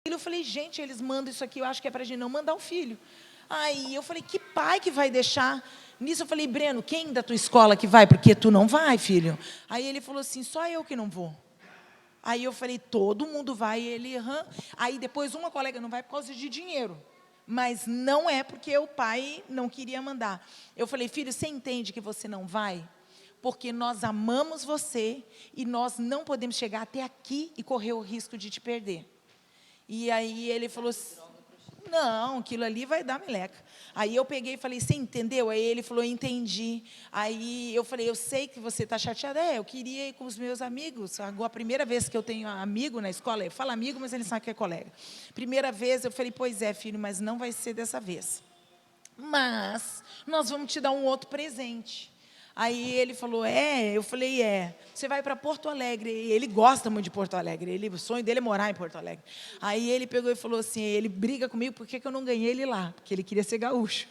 Eu falei, gente, eles mandam isso aqui, eu acho que é para a gente não mandar o filho. Aí eu falei, que pai que vai deixar? Nisso eu falei, Breno, quem da tua escola que vai? Porque tu não vai, filho. Aí ele falou assim, só eu que não vou. Aí eu falei, todo mundo vai, ele, aham. Aí depois uma colega não vai por causa de dinheiro. Mas não é porque o pai não queria mandar. Eu falei, filho, você entende que você não vai? Porque nós amamos você e nós não podemos chegar até aqui e correr o risco de te perder. E aí ele falou assim, não, aquilo ali vai dar meleca. Aí eu peguei e falei, você entendeu? Aí ele falou, entendi. Aí eu falei, eu sei que você está chateada. Eu queria ir com os meus amigos. Agora, a primeira vez que eu tenho amigo na escola, eu falo amigo, mas ele sabe que é colega. Primeira vez, eu falei, pois é, filho, mas não vai ser dessa vez. Mas nós vamos te dar um outro presente. Aí ele falou, eu falei, você vai para Porto Alegre. E ele gosta muito de Porto Alegre, o sonho dele é morar em Porto Alegre. Aí ele pegou e falou assim, ele briga comigo, por que eu não ganhei ele lá? Porque ele queria ser gaúcho.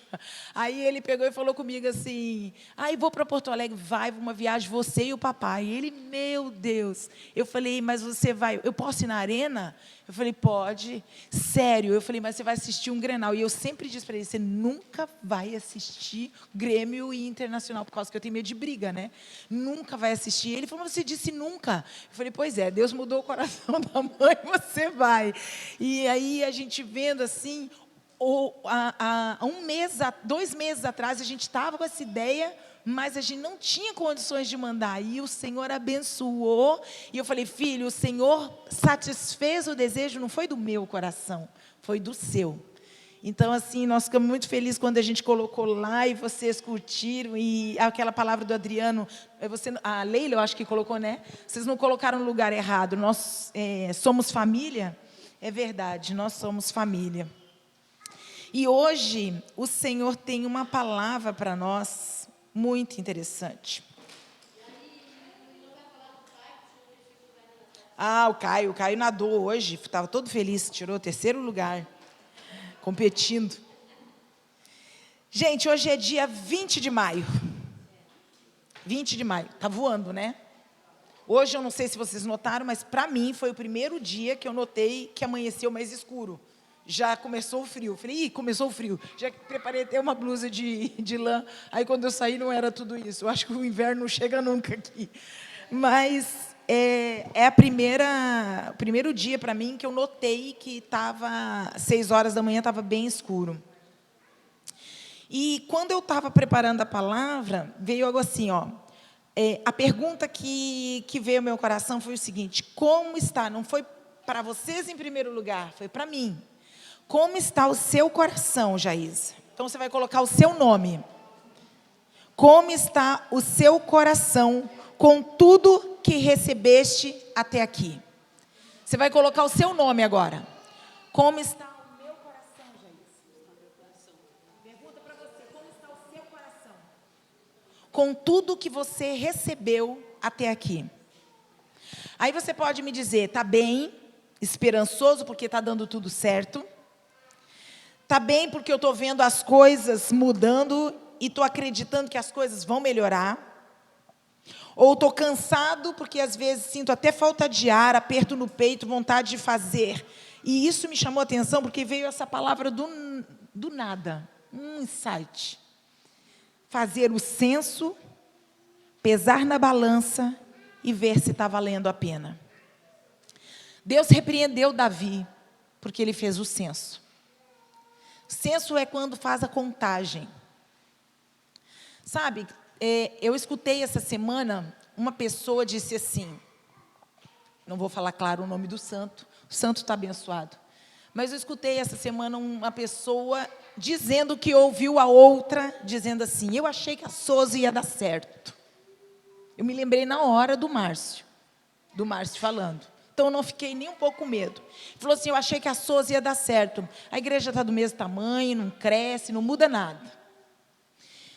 Aí ele pegou e falou comigo assim, vou para Porto Alegre, vai uma viagem, você e o papai. E ele, meu Deus. Eu falei, mas você vai, eu posso ir na arena? Eu falei, pode. Sério, eu falei, mas você vai assistir um Grenal. E eu sempre disse para ele, você nunca vai assistir Grêmio e Internacional, por causa que eu tenho medo de briga, né? Nunca vai assistir. Ele falou, você disse nunca. Eu falei, pois é, Deus mudou o coração da mãe, você vai. E aí a gente vendo assim, há 2 meses atrás, a gente estava com essa ideia, mas a gente não tinha condições de mandar. E o Senhor abençoou. E eu falei, filho, o Senhor satisfez o desejo, não foi do meu coração, foi do seu. Então, assim, nós ficamos muito felizes quando a gente colocou lá e vocês curtiram. E aquela palavra do Adriano, a Leila, eu acho que colocou, né? Vocês não colocaram no lugar errado. Nós somos família? É verdade, nós somos família. E hoje, o Senhor tem uma palavra para nós muito interessante. O Caio nadou hoje, estava todo feliz, tirou o 3º lugar, competindo. Gente, hoje é dia 20 de maio. 20 de maio, está voando, né? Hoje, eu não sei se vocês notaram, mas para mim foi o primeiro dia que eu notei que amanheceu mais escuro. Já começou o frio. Falei, começou o frio. Já preparei até uma blusa de lã. Aí, quando eu saí, não era tudo isso. Eu acho que o inverno não chega nunca aqui. Mas é o primeiro dia para mim que eu notei que estava 6 horas da manhã, estava bem escuro. E quando eu estava preparando a palavra, veio algo assim, a pergunta que veio ao meu coração foi o seguinte, como está? Não foi para vocês em primeiro lugar, foi para mim. Como está o seu coração, Jaísa? Então, você vai colocar o seu nome. Como está o seu coração com tudo que recebeste até aqui? Você vai colocar o seu nome agora. Como está o meu coração, Jaísa? Pergunta para você, como está o seu coração? Com tudo que você recebeu até aqui. Aí você pode me dizer, está bem, esperançoso porque está dando tudo certo. Está bem porque eu estou vendo as coisas mudando e estou acreditando que as coisas vão melhorar. Ou estou cansado porque às vezes sinto até falta de ar, aperto no peito, vontade de fazer. E isso me chamou a atenção porque veio essa palavra do nada, um insight. Fazer o censo, pesar na balança e ver se está valendo a pena. Deus repreendeu Davi porque ele fez o censo. Censo é quando faz a contagem. Sabe, eu escutei essa semana, uma pessoa disse assim, não vou falar, claro, o nome do santo, o santo está abençoado, mas eu escutei essa semana uma pessoa dizendo que ouviu a outra, dizendo assim, eu achei que a Soze ia dar certo. Eu me lembrei na hora do Márcio falando. Então, eu não fiquei nem um pouco com medo. Ele falou assim, eu achei que a Soze ia dar certo. A igreja está do mesmo tamanho, não cresce, não muda nada.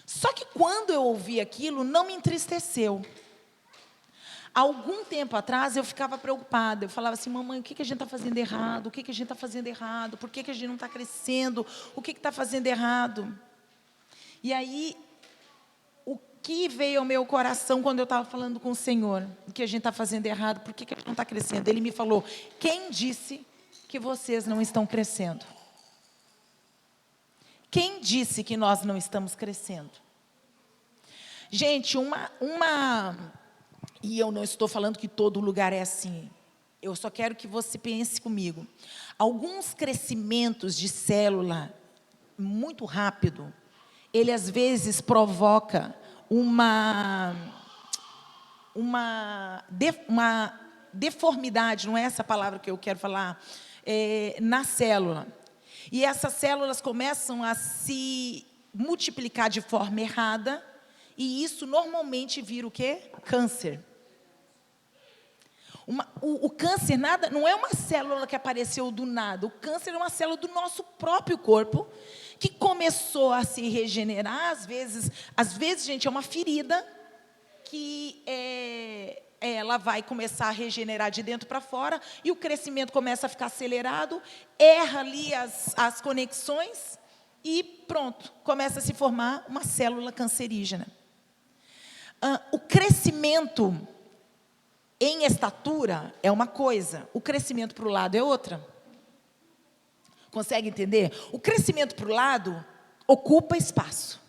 Só que quando eu ouvi aquilo, não me entristeceu. Algum tempo atrás, eu ficava preocupada. Eu falava assim, mamãe, o que a gente está fazendo errado? O que a gente está fazendo errado? Por que a gente não está crescendo? O que está fazendo errado? E aí, o que veio ao meu coração quando eu estava falando com o Senhor? O que a gente está fazendo errado? Por que a gente não está crescendo? Ele me falou, quem disse que vocês não estão crescendo? Quem disse que nós não estamos crescendo? Gente, e eu não estou falando que todo lugar é assim. Eu só quero que você pense comigo. Alguns crescimentos de célula muito rápido, ele às vezes provoca uma deformidade, não é essa palavra que eu quero falar, na célula. E essas células começam a se multiplicar de forma errada, e isso normalmente vira o quê? Câncer. O câncer não é uma célula que apareceu do nada. O câncer é uma célula do nosso próprio corpo que começou a se regenerar. Às vezes, gente, é uma ferida que ela vai começar a regenerar de dentro para fora e o crescimento começa a ficar acelerado, erra ali as conexões e pronto, começa a se formar uma célula cancerígena. O crescimento em estatura é uma coisa, o crescimento para o lado é outra. Consegue entender? O crescimento para o lado ocupa espaço.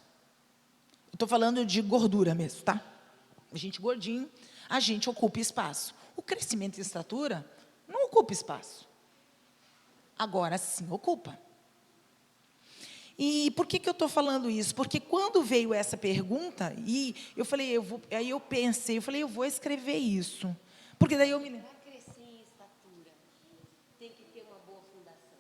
Estou falando de gordura mesmo, tá? A gente gordinho, a gente ocupa espaço. O crescimento em estatura não ocupa espaço. Agora sim ocupa. E por que eu estou falando isso? Porque quando veio essa pergunta, e eu falei, aí eu pensei, eu vou escrever isso. Porque daí eu me lembro. Para crescer em estatura, tem que ter uma boa fundação.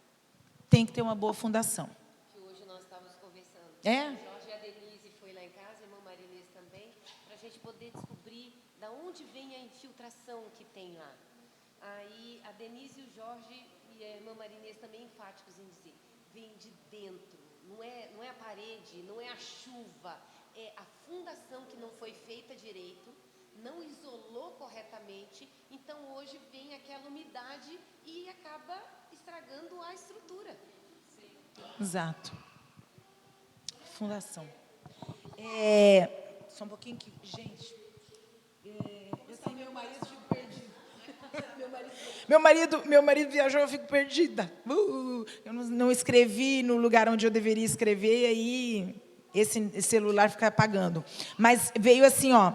Tem que ter uma boa fundação. Que hoje nós estávamos conversando. É? O Jorge e a Denise foi lá em casa, a irmã Marinês também, para a gente poder descobrir de onde vem a infiltração que tem lá. Aí a Denise, o Jorge e a irmã Marinês também enfáticos em dizer, vem de dentro. Não é a parede, não é a chuva, é a fundação que não foi feita direito, não isolou corretamente, então hoje vem aquela umidade e acaba estragando a estrutura. Exato. Fundação. Só um pouquinho que... Gente, eu sei, meu marido fica perdido. Meu marido viajou, eu fico perdida. Eu não escrevi no lugar onde eu deveria escrever, e aí esse celular fica apagando. Mas veio assim, ó.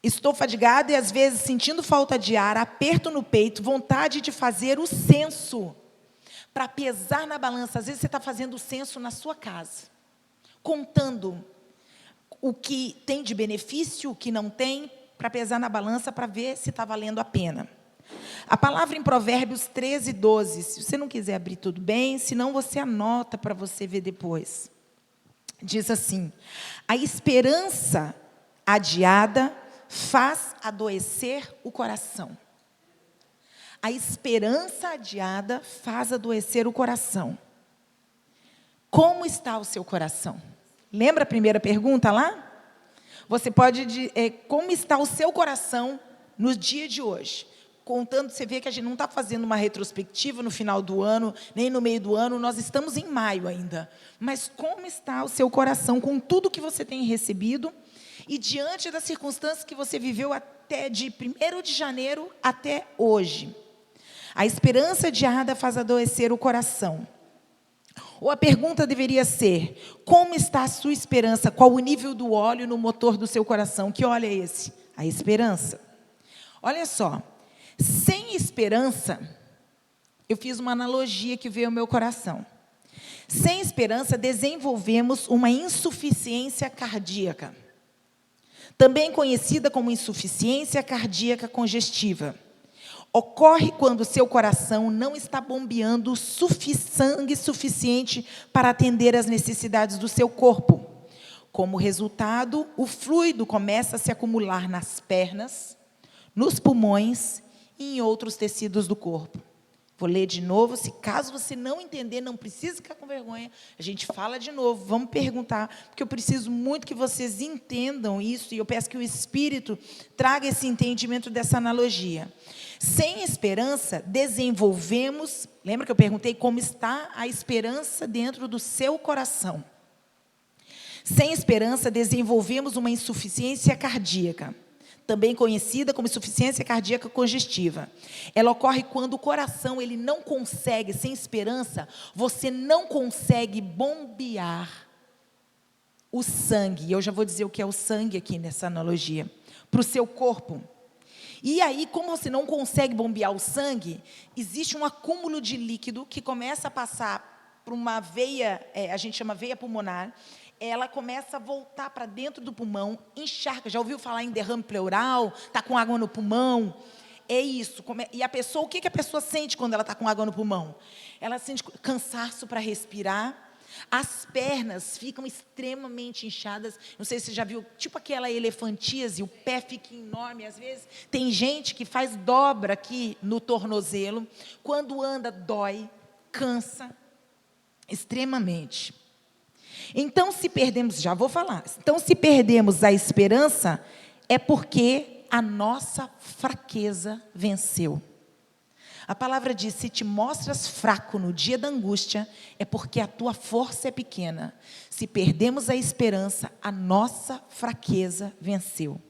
Estou fadigada e, às vezes, sentindo falta de ar, aperto no peito, vontade de fazer o censo, para pesar na balança. Às vezes, você está fazendo o censo na sua casa, contando o que tem de benefício, o que não tem, para pesar na balança, para ver se está valendo a pena. A palavra em Provérbios 13, 12, se você não quiser abrir, tudo bem, senão você anota para você ver depois. Diz assim, a esperança adiada faz adoecer o coração. A esperança adiada faz adoecer o coração. Como está o seu coração? Lembra a primeira pergunta lá? Você pode dizer, como está o seu coração no dia de hoje? Contando, você vê que a gente não está fazendo uma retrospectiva no final do ano, nem no meio do ano, nós estamos em maio ainda. Mas como está o seu coração com tudo que você tem recebido e diante das circunstâncias que você viveu até de 1º de janeiro até hoje? A esperança adiada faz adoecer o coração. Ou a pergunta deveria ser, como está a sua esperança? Qual o nível do óleo no motor do seu coração? Que óleo é esse? A esperança. Olha só, sem esperança, eu fiz uma analogia que veio ao meu coração. Sem esperança, desenvolvemos uma insuficiência cardíaca, também conhecida como insuficiência cardíaca congestiva. Ocorre quando o seu coração não está bombeando sangue suficiente para atender às necessidades do seu corpo. Como resultado, o fluido começa a se acumular nas pernas, nos pulmões e em outros tecidos do corpo. Vou ler de novo, se caso você não entender, não precisa ficar com vergonha, a gente fala de novo, vamos perguntar, porque eu preciso muito que vocês entendam isso, e eu peço que o Espírito traga esse entendimento dessa analogia. Sem esperança, desenvolvemos, lembra que eu perguntei como está a esperança dentro do seu coração? Sem esperança, desenvolvemos uma insuficiência cardíaca, também conhecida como insuficiência cardíaca congestiva. Ela ocorre quando o coração ele não consegue, sem esperança, você não consegue bombear o sangue. E eu já vou dizer o que é o sangue aqui nessa analogia, para o seu corpo. E aí, como você não consegue bombear o sangue, existe um acúmulo de líquido que começa a passar por uma veia, a gente chama veia pulmonar, ela começa a voltar para dentro do pulmão, encharca. Já ouviu falar em derrame pleural? Está com água no pulmão? É isso. E a pessoa, o que a pessoa sente quando ela está com água no pulmão? Ela sente cansaço para respirar. As pernas ficam extremamente inchadas. Não sei se você já viu, tipo aquela elefantíase, o pé fica enorme. Às vezes, tem gente que faz dobra aqui no tornozelo. Quando anda, dói, cansa extremamente. Então, se perdemos, já vou falar, então se perdemos a esperança, é porque a nossa fraqueza venceu. A palavra diz, se te mostras fraco no dia da angústia, é porque a tua força é pequena. Se perdemos a esperança, a nossa fraqueza venceu.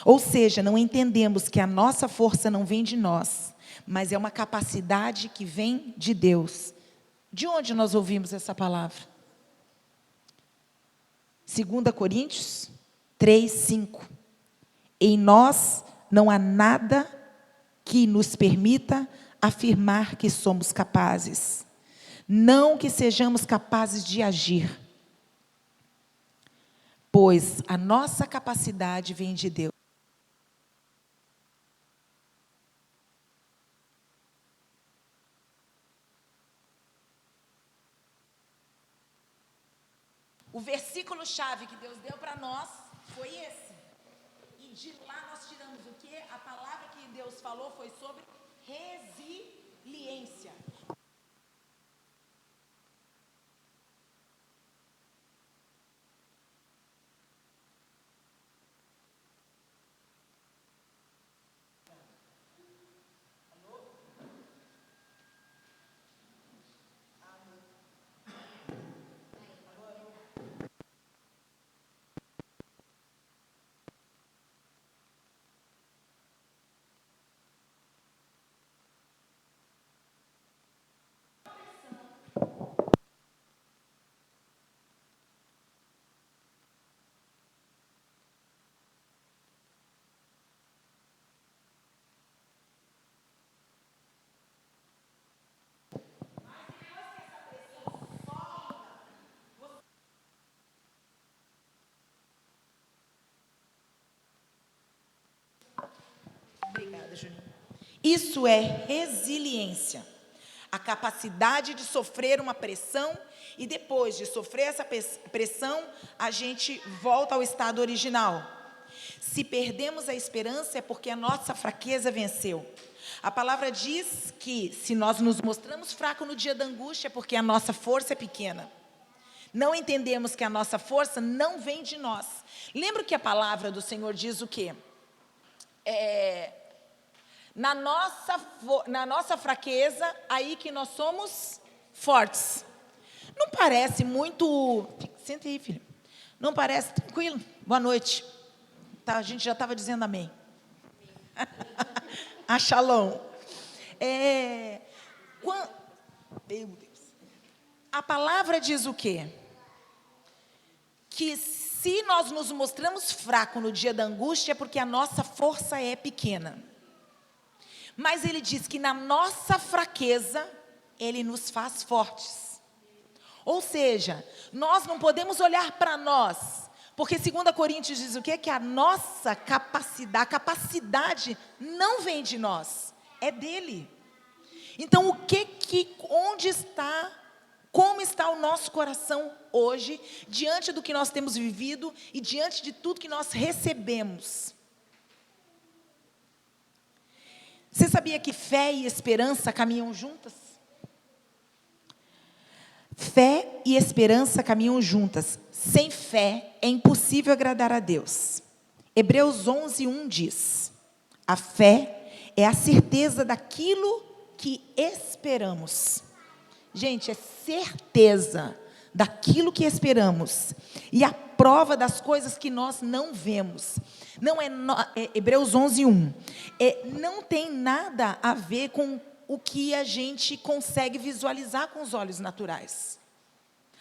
Ou seja, não entendemos que a nossa força não vem de nós, mas é uma capacidade que vem de Deus. De onde nós ouvimos essa palavra? 2 Coríntios 3:5. Em nós não há nada que nos permita afirmar que somos capazes. Não que sejamos capazes de agir, pois a nossa capacidade vem de Deus. O versículo-chave que Deus deu para nós foi esse. E de lá nós tiramos o quê? A palavra que Deus falou foi sobre resiliência. Obrigada, Juninho. Isso é resiliência. A capacidade de sofrer uma pressão e depois de sofrer essa pressão, a gente volta ao estado original. Se perdemos a esperança é porque a nossa fraqueza venceu. A palavra diz que se nós nos mostramos fracos no dia da angústia é porque a nossa força é pequena. Não entendemos que a nossa força não vem de nós. Lembra que a palavra do Senhor diz o quê? Na nossa fraqueza, aí que nós somos fortes. Não parece muito... Senta aí, filho. Não parece tranquilo? Boa noite. Tá, a gente já estava dizendo amém. A Shalom. Meu Deus. A palavra diz o quê? Que se nós nos mostramos fracos no dia da angústia, é porque a nossa força é pequena. Mas ele diz que na nossa fraqueza, ele nos faz fortes. Ou seja, nós não podemos olhar para nós, porque 2 Coríntios diz o quê? Que a nossa capacidade, a capacidade não vem de nós, é dele. Então, onde está, como está o nosso coração hoje, diante do que nós temos vivido e diante de tudo que nós recebemos? Você sabia que fé e esperança caminham juntas? Fé e esperança caminham juntas. Sem fé é impossível agradar a Deus. Hebreus 11:1 diz: a fé é a certeza daquilo que esperamos. Gente, é certeza. daquilo que esperamos e a prova das coisas que nós não vemos. Não é Hebreus 11:1. Não tem nada a ver com o que a gente consegue visualizar com os olhos naturais.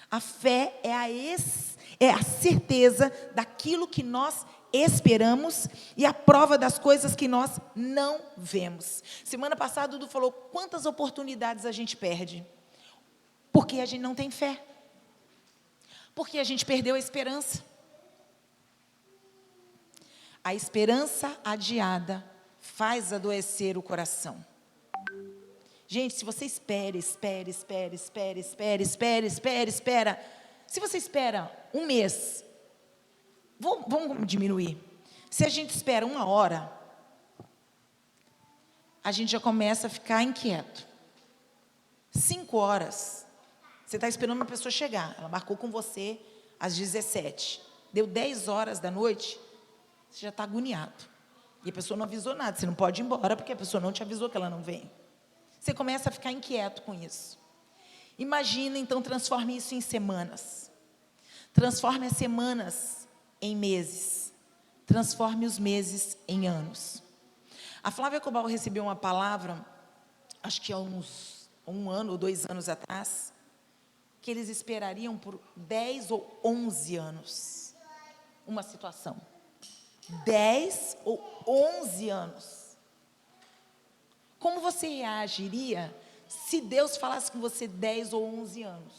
A fé é a certeza daquilo que nós esperamos e a prova das coisas que nós não vemos. Semana passada, o Dudu falou quantas oportunidades a gente perde. Porque a gente não tem fé. Porque a gente perdeu a esperança. A esperança adiada faz adoecer o coração. Gente, se você espera. Se você espera um mês, vamos diminuir. Se a gente espera 1 hora, a gente já começa a ficar inquieto. 5 horas, você está esperando uma pessoa chegar. Ela marcou com você às 17. Deu 10 horas da noite, você já está agoniado. E a pessoa não avisou nada. Você não pode ir embora porque a pessoa não te avisou que ela não vem. Você começa a ficar inquieto com isso. Imagina, então, transforme isso em semanas. Transforme as semanas em meses. Transforme os meses em anos. A Flávia Cobal recebeu uma palavra, acho que há uns 1 ano ou 2 anos atrás, que eles esperariam por 10 ou 11 anos uma situação. 10 ou 11 anos. Como você reagiria se Deus falasse com você 10 ou 11 anos?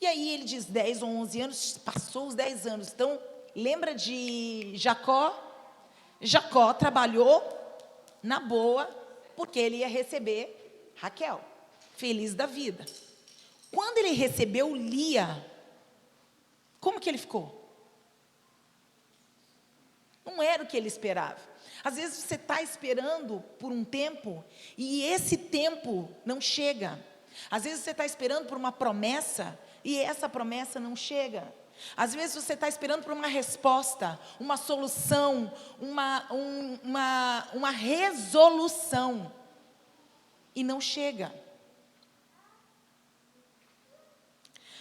E aí ele diz 10 ou 11 anos, passou os 10 anos. Então, lembra de Jacó? Jacó trabalhou na boa, porque ele ia receber Raquel, feliz da vida. Quando ele recebeu Lia, como que ele ficou? Não era o que ele esperava. Às vezes você está esperando por um tempo e esse tempo não chega. Às vezes você está esperando por uma promessa e essa promessa não chega. Às vezes você está esperando por uma resposta, uma solução, uma resolução e não chega.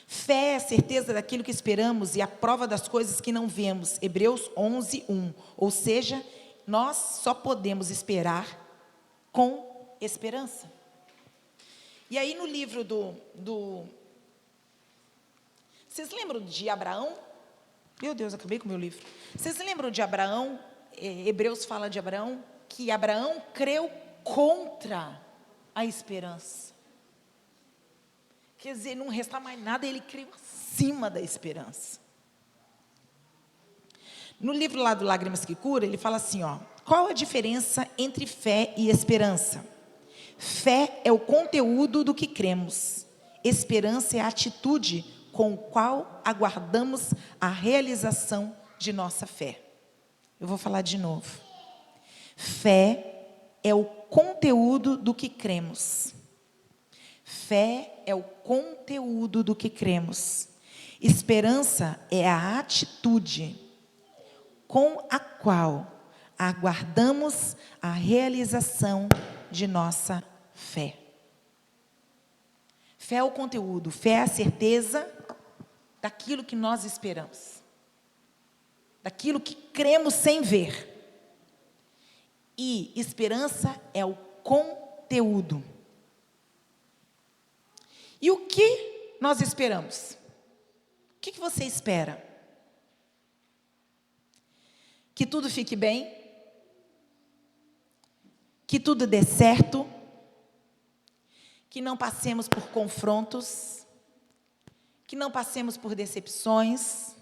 Fé é a certeza daquilo que esperamos e a prova das coisas que não vemos. Hebreus 11:1. Ou seja, nós só podemos esperar com esperança. E aí no livro Vocês lembram de Abraão? Meu Deus, acabei com o meu livro. Vocês lembram de Abraão? Hebreus fala de Abraão, que Abraão creu contra a esperança. Quer dizer, não resta mais nada, ele creu acima da esperança. No livro lá do Lágrimas que Cura, ele fala assim, qual a diferença entre fé e esperança? Fé é o conteúdo do que cremos. Esperança é a atitude com a qual aguardamos a realização de nossa fé. Eu vou falar de novo. Fé é o conteúdo do que cremos. Fé é o conteúdo do que cremos. Esperança é a atitude com a qual aguardamos a realização de nossa fé. Fé é o conteúdo, fé é a certeza daquilo que nós esperamos, daquilo que cremos sem ver. E esperança é o conteúdo. E o que nós esperamos? O que você espera? Que tudo fique bem? Que tudo dê certo? Que não passemos por confrontos? Que não passemos por decepções?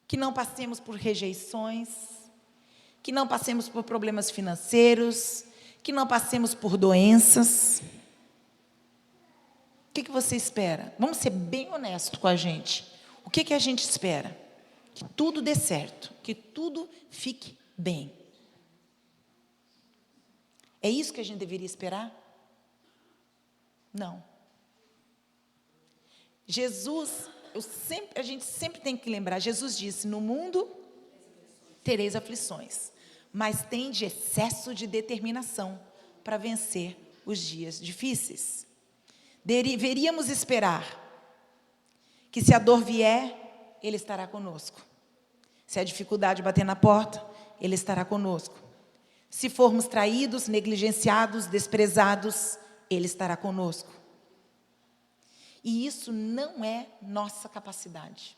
Que não passemos por rejeições? Que não passemos por problemas financeiros? Que não passemos por doenças? O que você espera? Vamos ser bem honestos com a gente. O que a gente espera? Que tudo dê certo, que tudo fique bem. É isso que a gente deveria esperar? Não. Jesus, a gente sempre tem que lembrar, Jesus disse, no mundo tereis aflições, mas tende excesso de determinação para vencer os dias difíceis. Deveríamos esperar que se a dor vier, Ele estará conosco. Se a dificuldade bater na porta, Ele estará conosco. Se formos traídos, negligenciados, desprezados, Ele estará conosco. E isso não é nossa capacidade.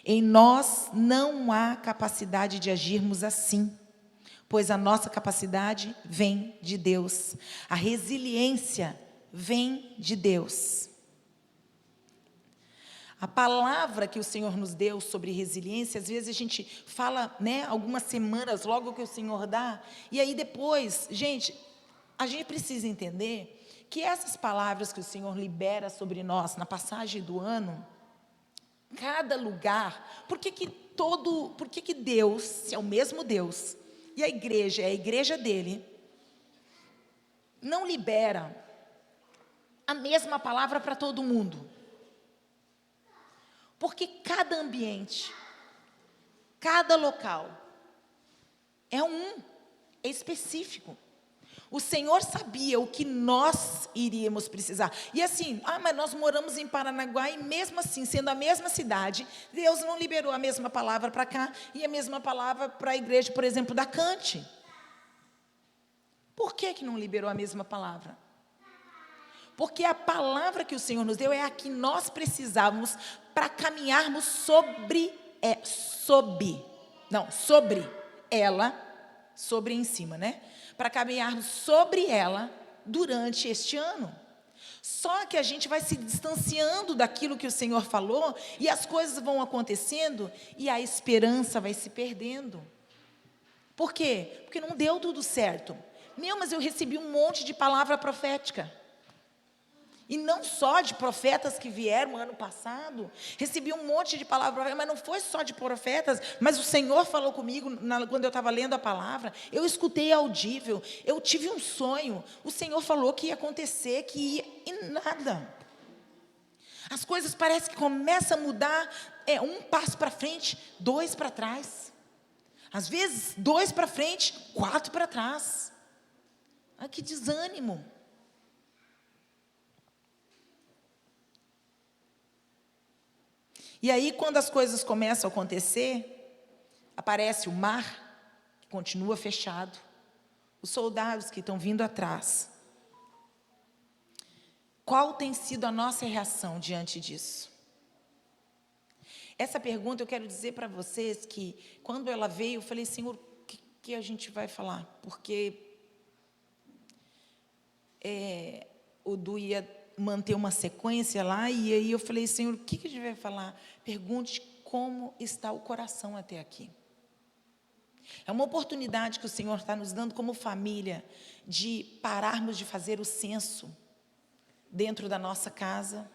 Em nós não há capacidade de agirmos assim, pois a nossa capacidade vem de Deus. A resiliência vem de Deus. A palavra que o Senhor nos deu sobre resiliência, às vezes a gente fala, né, algumas semanas, logo que o Senhor dá, e aí depois, gente, a gente precisa entender que essas palavras que o Senhor libera sobre nós na passagem do ano, cada lugar, por que que Deus, se é o mesmo Deus, e a igreja é a igreja dele, não libera a mesma palavra para todo mundo? Porque cada ambiente, cada local, é específico. O Senhor sabia o que nós iríamos precisar. E assim, mas nós moramos em Paranaguá e mesmo assim, sendo a mesma cidade, Deus não liberou a mesma palavra para cá e a mesma palavra para a igreja, por exemplo, da Cante. Por que não liberou a mesma palavra? Porque a palavra que o Senhor nos deu é a que nós precisávamos para caminharmos sobre ela, sobre em cima, né? Para caminharmos sobre ela durante este ano. Só que a gente vai se distanciando daquilo que o Senhor falou e as coisas vão acontecendo e a esperança vai se perdendo. Por quê? Porque não deu tudo certo. Mas eu recebi um monte de palavra profética. E não só de profetas que vieram ano passado, recebi um monte de palavras, mas não foi só de profetas, mas o Senhor falou comigo quando eu estava lendo a palavra, eu escutei audível, eu tive um sonho, o Senhor falou que ia acontecer, que ia, e nada. As coisas parecem que começam a mudar, um passo para frente, 2 para trás. Às vezes, 2 para frente, 4 para trás. Que desânimo. E aí, quando as coisas começam a acontecer, aparece o mar, que continua fechado, os soldados que estão vindo atrás. Qual tem sido a nossa reação diante disso? Essa pergunta eu quero dizer para vocês que, quando ela veio, eu falei, Senhor, o que a gente vai falar? Porque o Du ia manter uma sequência lá, e aí eu falei, Senhor, o que a gente vai falar? Pergunte como está o coração até aqui. É uma oportunidade que o Senhor está nos dando como família, de pararmos de fazer o censo dentro da nossa casa.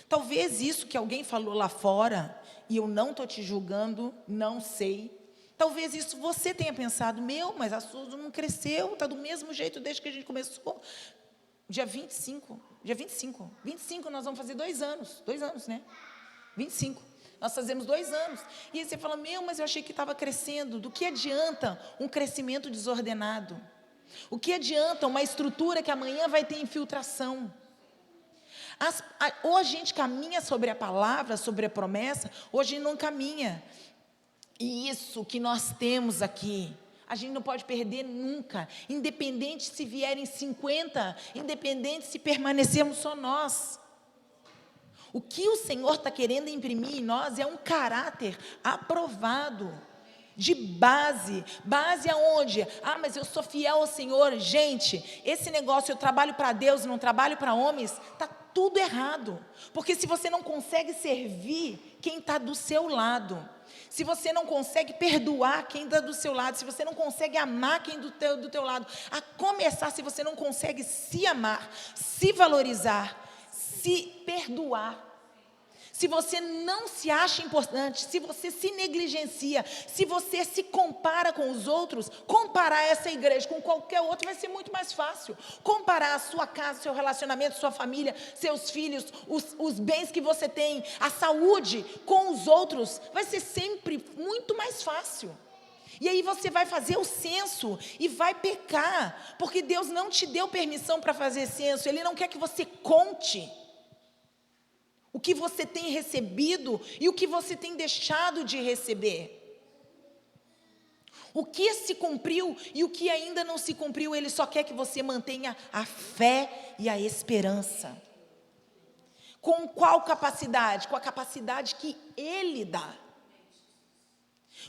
Talvez isso que alguém falou lá fora, e eu não estou te julgando, não sei, talvez isso você tenha pensado, mas a Suzy não cresceu, está do mesmo jeito desde que a gente começou. Dia 25 nós vamos fazer 2 anos, né? 25, nós fazemos 2 anos. E aí você fala, mas eu achei que estava crescendo. Do que adianta um crescimento desordenado? O que adianta uma estrutura que amanhã vai ter infiltração? Ou a gente caminha sobre a palavra, sobre a promessa, ou a gente não caminha. E isso que nós temos aqui, a gente não pode perder nunca, independente se vierem 50, independente se permanecermos só nós. O que o Senhor está querendo imprimir em nós é um caráter aprovado, de base. Base aonde? Mas eu sou fiel ao Senhor. Gente, esse negócio, eu trabalho para Deus, não trabalho para homens, está tudo errado. Porque se você não consegue servir quem está do seu lado, se você não consegue perdoar quem está do seu lado, se você não consegue amar quem do teu lado, a começar, se você não consegue se amar, se valorizar, se perdoar, se você não se acha importante, se você se negligencia, se você se compara com os outros, comparar essa igreja com qualquer outra vai ser muito mais fácil. Comparar a sua casa, seu relacionamento, sua família, seus filhos, os bens que você tem, a saúde com os outros, vai ser sempre muito mais fácil. E aí você vai fazer o censo e vai pecar, porque Deus não te deu permissão para fazer censo, Ele não quer que você conte. O que você tem recebido e o que você tem deixado de receber. O que se cumpriu e o que ainda não se cumpriu, Ele só quer que você mantenha a fé e a esperança. Com qual capacidade? Com a capacidade que Ele dá.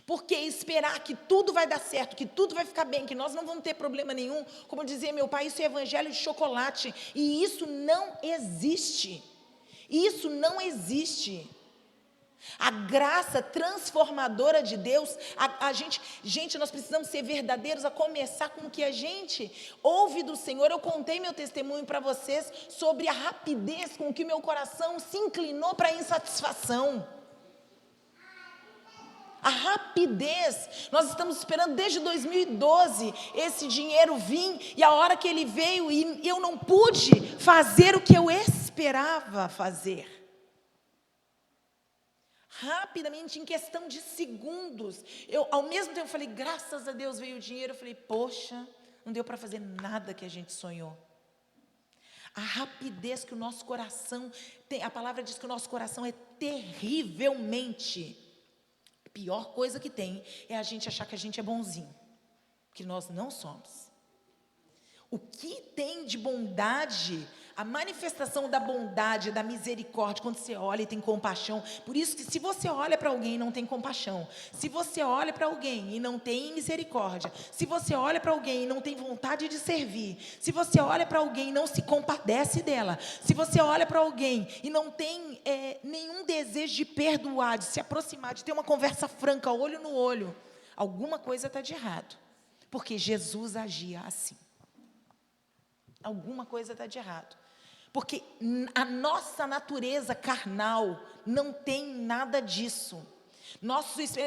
Porque esperar que tudo vai dar certo, que tudo vai ficar bem, que nós não vamos ter problema nenhum, como dizia meu pai, isso é evangelho de chocolate, e isso não existe. Isso não existe. A graça transformadora de Deus, gente, nós precisamos ser verdadeiros, a começar com o que a gente ouve do Senhor. Eu contei meu testemunho para vocês sobre a rapidez com que meu coração se inclinou para a insatisfação. A rapidez, nós estamos esperando desde 2012 esse dinheiro vir, e a hora que ele veio e eu não pude fazer o que eu esperava fazer. Rapidamente, em questão de segundos, ao mesmo tempo falei, graças a Deus veio o dinheiro, eu falei, poxa, não deu para fazer nada que a gente sonhou. A rapidez que o nosso coração tem, a palavra diz que o nosso coração é terrivelmente, a pior coisa que tem é a gente achar que a gente é bonzinho, que nós não somos. O que tem de bondade, a manifestação da bondade, da misericórdia, quando você olha e tem compaixão. Por isso que se você olha para alguém e não tem compaixão, se você olha para alguém e não tem misericórdia, se você olha para alguém e não tem vontade de servir, se você olha para alguém e não se compadece dela, se você olha para alguém e não tem nenhum desejo de perdoar, de se aproximar, de ter uma conversa franca, olho no olho, alguma coisa está de errado, porque Jesus agia assim. Alguma coisa está de errado. Porque a nossa natureza carnal não tem nada disso.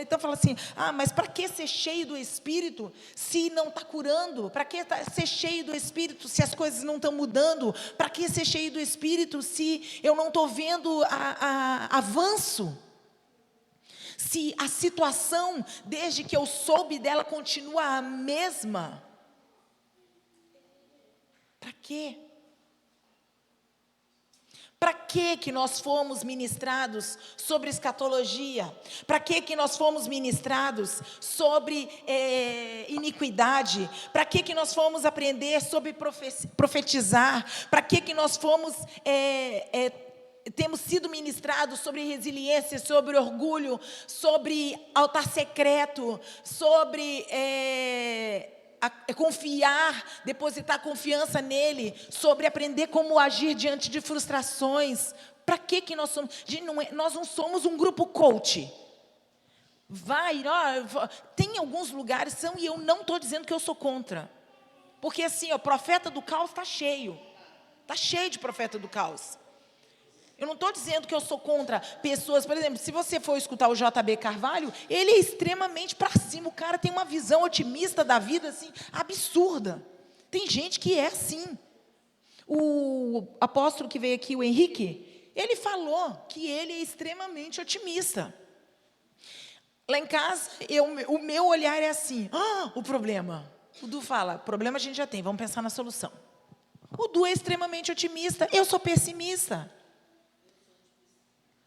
Então fala assim, mas para que ser cheio do Espírito se não está curando? Para que ser cheio do Espírito se as coisas não estão mudando? Para que ser cheio do Espírito se eu não estou vendo avanço? Se a situação, desde que eu soube dela, continua a mesma? Para quê? Para que nós fomos ministrados sobre escatologia? Para que nós fomos ministrados sobre iniquidade? Para que nós fomos aprender sobre profetizar? Para que nós fomos temos sido ministrados sobre resiliência, sobre orgulho, sobre altar secreto, sobre confiar, depositar confiança nele, sobre aprender como agir diante de frustrações. Para que nós somos? Nós não somos um grupo coach. Tem alguns lugares e eu não estou dizendo que eu sou contra, porque assim, o profeta do caos está cheio de profeta do caos. Eu não estou dizendo que eu sou contra pessoas, por exemplo, se você for escutar o J.B. Carvalho, ele é extremamente para cima, o cara tem uma visão otimista da vida, assim, absurda. Tem gente que é assim. O apóstolo que veio aqui, o Henrique, ele falou que ele é extremamente otimista. Lá em casa, o meu olhar é assim, o problema. O Du fala, problema a gente já tem, vamos pensar na solução. O Du é extremamente otimista, eu sou pessimista.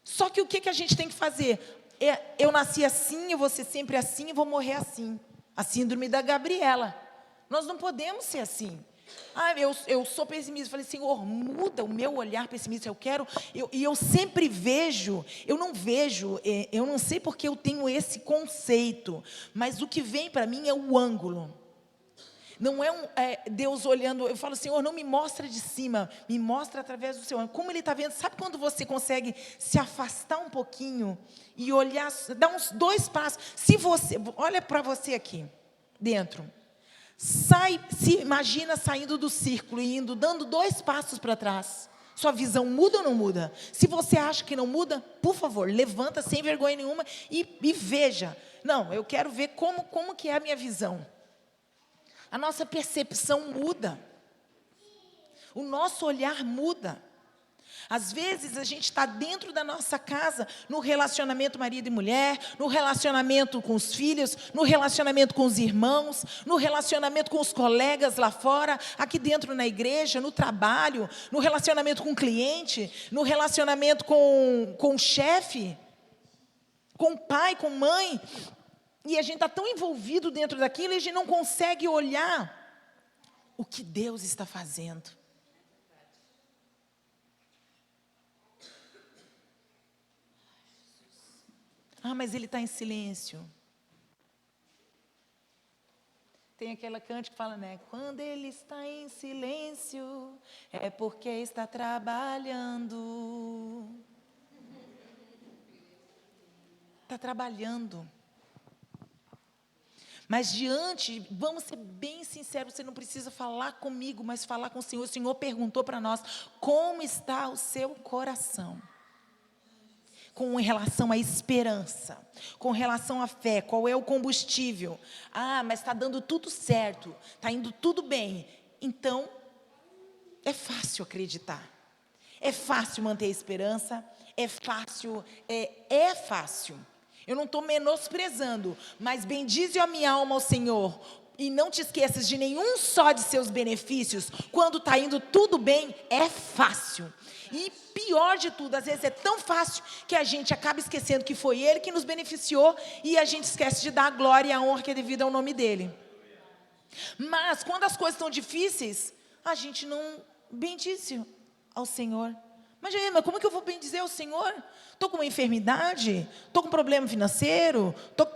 Só que o que a gente tem que fazer? Eu nasci assim, eu vou ser sempre assim e vou morrer assim. A síndrome da Gabriela. Nós não podemos ser assim. Eu sou pessimista. Falei, Senhor, muda o meu olhar pessimista. Eu sempre vejo, eu não sei porque eu tenho esse conceito, mas o que vem para mim é o ângulo. Não é Deus olhando, eu falo, Senhor, não me mostra de cima, me mostra através do seu ângulo. Como Ele está vendo, sabe quando você consegue se afastar um pouquinho e olhar, dar uns 2 passos. Se você, olha para você aqui, dentro. Se imagina saindo do círculo e indo, dando 2 passos para trás. Sua visão muda ou não muda? Se você acha que não muda, por favor, levanta sem vergonha nenhuma e veja. Não, eu quero ver como que é a minha visão. A nossa percepção muda. O nosso olhar muda. Às vezes a gente está dentro da nossa casa, no relacionamento marido e mulher, no relacionamento com os filhos, no relacionamento com os irmãos, no relacionamento com os colegas lá fora, aqui dentro na igreja, no trabalho, no relacionamento com o cliente, no relacionamento com o chefe, com o pai, com a mãe. E a gente está tão envolvido dentro daquilo e a gente não consegue olhar o que Deus está fazendo. Ah, mas ele está em silêncio. Tem aquela cântica que fala, né? Quando ele está em silêncio, é porque está trabalhando. Está trabalhando. Mas vamos ser bem sinceros, você não precisa falar comigo, mas falar com o Senhor. O Senhor perguntou para nós, como está o seu coração? Com relação à esperança, com relação à fé, qual é o combustível? Ah, mas está dando tudo certo, está indo tudo bem. Então, é fácil acreditar, é fácil manter a esperança, é fácil. Eu não estou menosprezando, mas bendize a minha alma ao Senhor. E não te esqueças de nenhum só de seus benefícios. Quando está indo tudo bem, é fácil. E pior de tudo, às vezes é tão fácil que a gente acaba esquecendo que foi Ele que nos beneficiou e a gente esquece de dar a glória e a honra que é devida ao nome dEle. Mas quando as coisas estão difíceis, a gente não bendize ao Senhor. Mas como que eu vou bendizer ao Senhor? Estou com uma enfermidade? Estou com um problema financeiro? Estou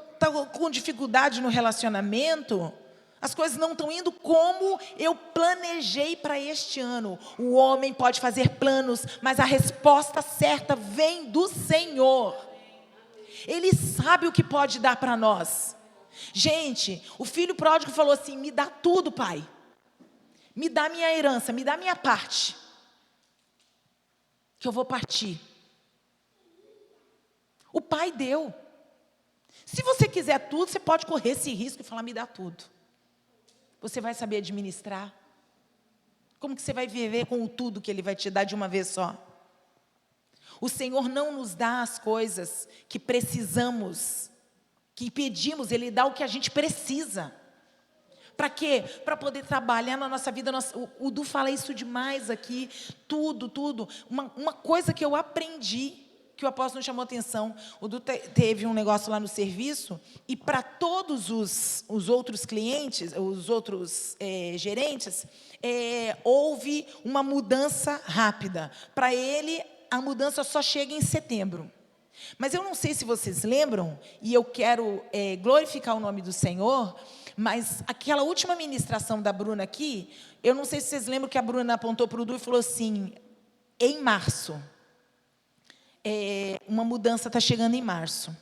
com dificuldade no relacionamento? As coisas não estão indo como eu planejei para este ano. O homem pode fazer planos, mas a resposta certa vem do Senhor. Ele sabe o que pode dar para nós. Gente, o filho pródigo falou assim, me dá tudo, pai. Me dá minha herança, me dá minha parte. Que eu vou partir. O pai deu. Se você quiser tudo, você pode correr esse risco e falar, me dá tudo. Você vai saber administrar? Como que você vai viver com o tudo que Ele vai te dar de uma vez só? O Senhor não nos dá as coisas que precisamos, que pedimos, Ele dá o que a gente precisa. Para quê? Para poder trabalhar na nossa vida. O Du fala isso demais aqui, tudo. Uma coisa que eu aprendi, que o apóstolo chamou atenção, o Du teve um negócio lá no serviço, e para todos os outros clientes, os outros gerentes, houve uma mudança rápida. Para ele, a mudança só chega em setembro. Mas eu não sei se vocês lembram, e eu quero glorificar o nome do Senhor, mas aquela última ministração da Bruna aqui, eu não sei se vocês lembram que a Bruna apontou para o Du e falou assim, em março, uma mudança está chegando em março.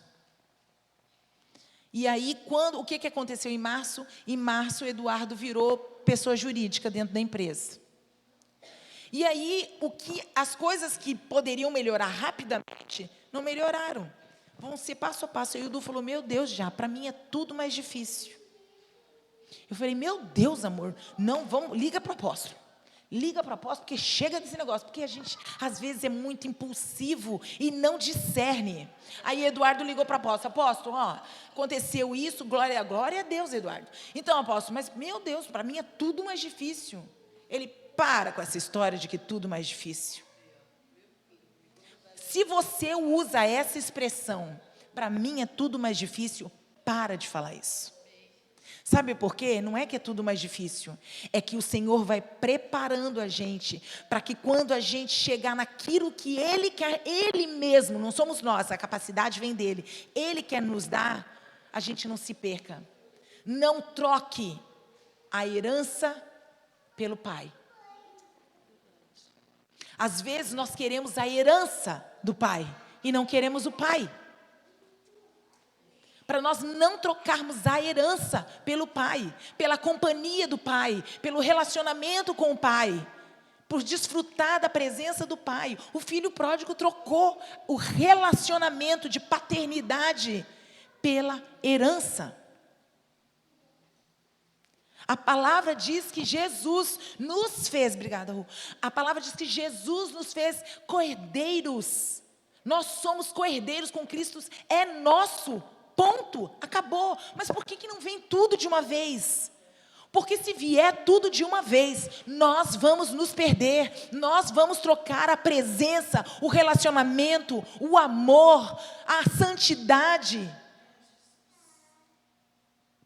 E aí, o que aconteceu em março? Em março, o Eduardo virou pessoa jurídica dentro da empresa. E aí, as coisas que poderiam melhorar rapidamente, não melhoraram. Vão ser passo a passo. E o Edu falou, meu Deus, para mim é tudo mais difícil. Eu falei, meu Deus, amor, não, liga para o apóstolo. Liga para o apóstolo, porque chega desse negócio. Porque a gente, às vezes, é muito impulsivo e não discerne. Aí, Eduardo ligou para o apóstolo, aconteceu isso, glória a Deus, Eduardo. Então, apóstolo, mas, meu Deus, para mim é tudo mais difícil. Ele, para com essa história de que tudo mais difícil. Se você usa essa expressão, para mim é tudo mais difícil, para de falar isso. Sabe por quê? Não é que é tudo mais difícil. É que o Senhor vai preparando a gente para que quando a gente chegar naquilo que Ele quer, Ele mesmo, não somos nós, a capacidade vem dEle. Ele quer nos dar, a gente não se perca. Não troque a herança pelo Pai. Às vezes nós queremos a herança do Pai e não queremos o Pai. Para nós não trocarmos a herança pelo Pai, pela companhia do Pai, pelo relacionamento com o Pai, por desfrutar da presença do Pai. O filho pródigo trocou o relacionamento de paternidade pela herança. A palavra diz que Jesus nos fez, obrigada, Ru. A palavra diz que Jesus nos fez cordeiros. Nós somos cordeiros com Cristo, é nosso, ponto, acabou. Mas por que não vem tudo de uma vez? Porque se vier tudo de uma vez, nós vamos nos perder, nós vamos trocar a presença, o relacionamento, o amor, a santidade,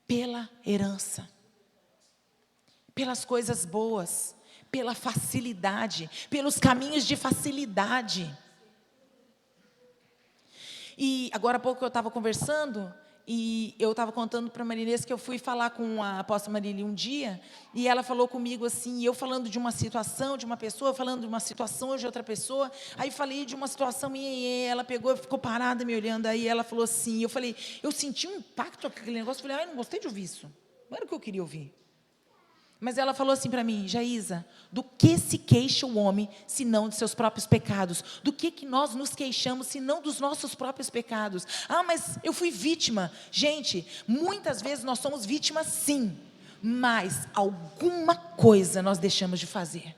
pela herança, pelas coisas boas, pela facilidade, pelos caminhos de facilidade. E agora há pouco eu estava conversando, e eu estava contando para a Marinês que eu fui falar com a apóstola Marília um dia, e ela falou comigo assim, eu falando de uma situação, de uma pessoa, falando de uma situação de outra pessoa, aí falei de uma situação, e ela pegou, ficou parada me olhando, aí ela falou assim, eu falei, eu senti um impacto com aquele negócio, eu falei, não gostei de ouvir isso, não era o que eu queria ouvir. Mas ela falou assim para mim, Jaísa, do que se queixa o homem, senão de seus próprios pecados? Do que nós nos queixamos, senão dos nossos próprios pecados? Ah, mas eu fui vítima. Gente, muitas vezes nós somos vítimas sim, mas alguma coisa nós deixamos de fazer.